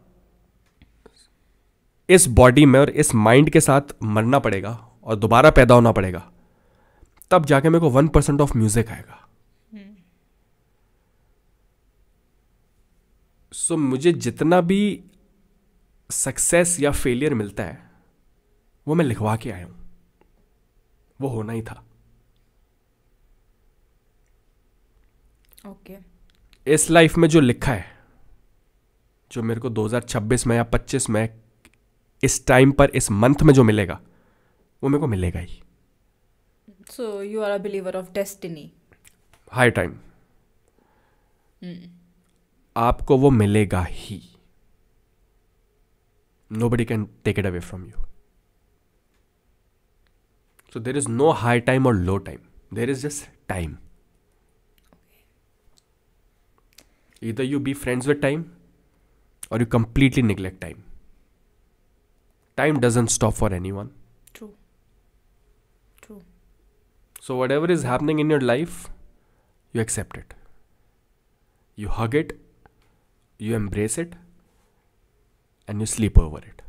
इस बॉडी में और इस माइंड के साथ मरना पड़ेगा और दोबारा पैदा होना पड़ेगा, तब जाके मेरे को 1% ऑफ म्यूजिक आएगा. सो मुझे जितना भी सक्सेस या फेलियर मिलता है वो मैं लिखवा के आया हूं. वो होना ही था. ओके. इस लाइफ में जो लिखा है, जो मेरे को 2026 में या 25 में इस टाइम पर इस मंथ में जो मिलेगा वो मेरे को मिलेगा ही. So you are a believer of destiny. High time आपको वो मिलेगा ही. Nobody can take it away from you. So there is no high time or low time. There is just time. Either you be friends with time or you completely neglect time. Time doesn't stop for anyone. True. True. So whatever is happening in your life, you accept it. You hug it, you embrace it, and you sleep over it.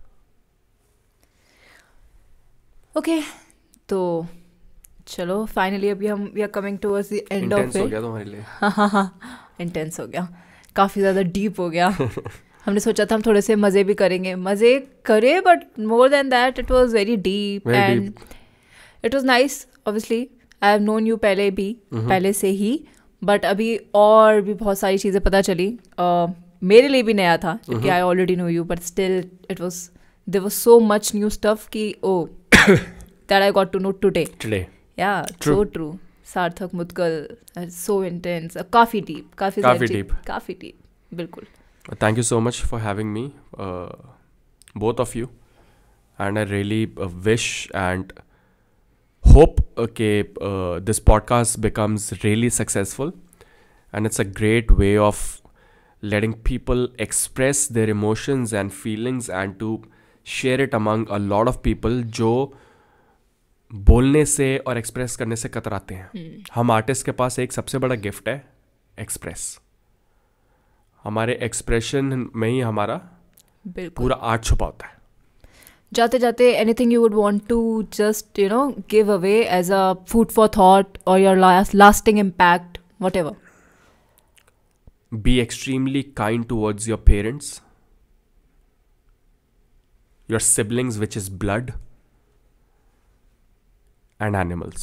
Okay. तो चलो finally अभी हम we are coming towards the end of Intense it. हो गया तुम्हारे लिए. Intense हो गया, काफ़ी ज़्यादा डीप हो गया. हमने सोचा था हम थोड़े से मज़े भी करेंगे, मज़े करे, but more than that it was very deep and it was nice. Obviously I have known you पहले से ही, बट अभी और भी बहुत सारी चीज़ें पता चली. मेरे लिए भी नया था क्योंकि I already know you, but still it was there was so much new stuff कि oh that I got to know today. Yeah so true. Sarthak Mudgal, so intense, काफ़ी डीप, काफ़ी डीप, बिल्कुल. Thank you so much for having me, both of you, and I really wish and hope this podcast becomes really successful, and it's a great way of letting people express their emotions and feelings and to share it among a lot of people जो बोलने से और express करने से कतराते हैं. हम artist के पास एक सबसे बड़ा गिफ्ट है, एक्सप्रेस. हमारे एक्सप्रेशन में ही हमारा पूरा आर्ट छुपा होता है. जाते जाते anything you would want to just give away as a food for thought और your lasting impact, whatever. Be extremely kind towards your parents, your siblings which is blood, and animals.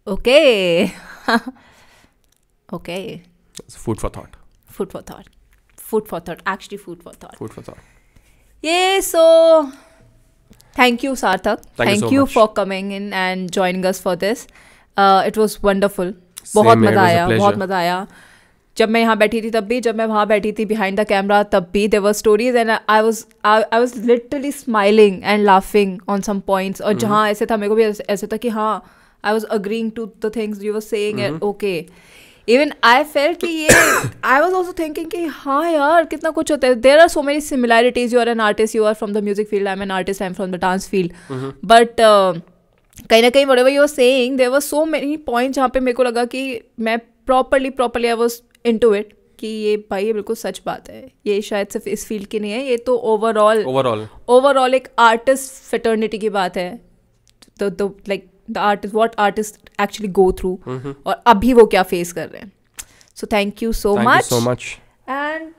Okay. Okay. It's food for thought. Actually, food for thought. Yeah, so thank you, Sarthak. Thank you so much for coming in and joining us for this. It was wonderful. Same बहुत here, मज़ा it was a आया, pleasure. बहुत मज़ा आया. जब मैं यहाँ बैठी थी तब भी, जब मैं वहाँ बैठी थी बिहाइंड द कैमरा तब भी, there were stories and I was literally smiling and laughing on some points. और जहाँ ऐसे था मेरे को भी ऐसे था कि हाँ, I was agreeing to the things you were saying and okay. Even I felt कि ये आई वाज आल्सो थिंकिंग कि हाँ यार कितना कुछ होता है. There are so many similarities. You are an artist, you are from the music field, I am an artist, I am from the dance field, but कहीं ना कहीं whatever you were saying there were so many points जहाँ पे मेरे को लगा कि मैं properly I was into it कि ये भाई ये बिल्कुल सच बात है. ये शायद सिर्फ इस फील्ड की नहीं है, ये तो ओवरऑल एक आर्टिस्ट फिटर्निटी की बात है. Like the artist, what artist actually go through और अभी वो क्या फेस कर रहे हैं. So thank you so much. And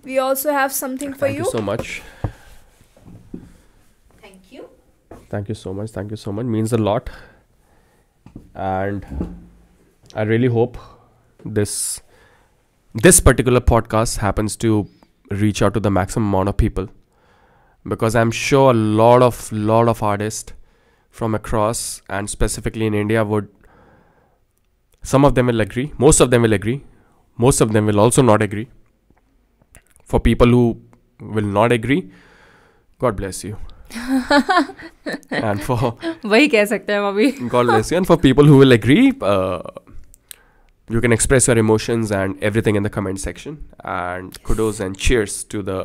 we also have something for you. Thank you so much. Means a lot. And I really hope this particular podcast happens to reach out to the maximum amount of people, because I'm sure a lot of artists from across and specifically in India some of them will agree, most of them will agree, most of them will also not agree. For people who will not agree, God bless you. And for वही कह सकते हैं हम अभी. God bless you. And for people who will agree, you can express your emotions and everything in the comment section. And kudos and cheers to the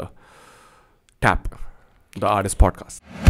TAP, the Artist Podcast.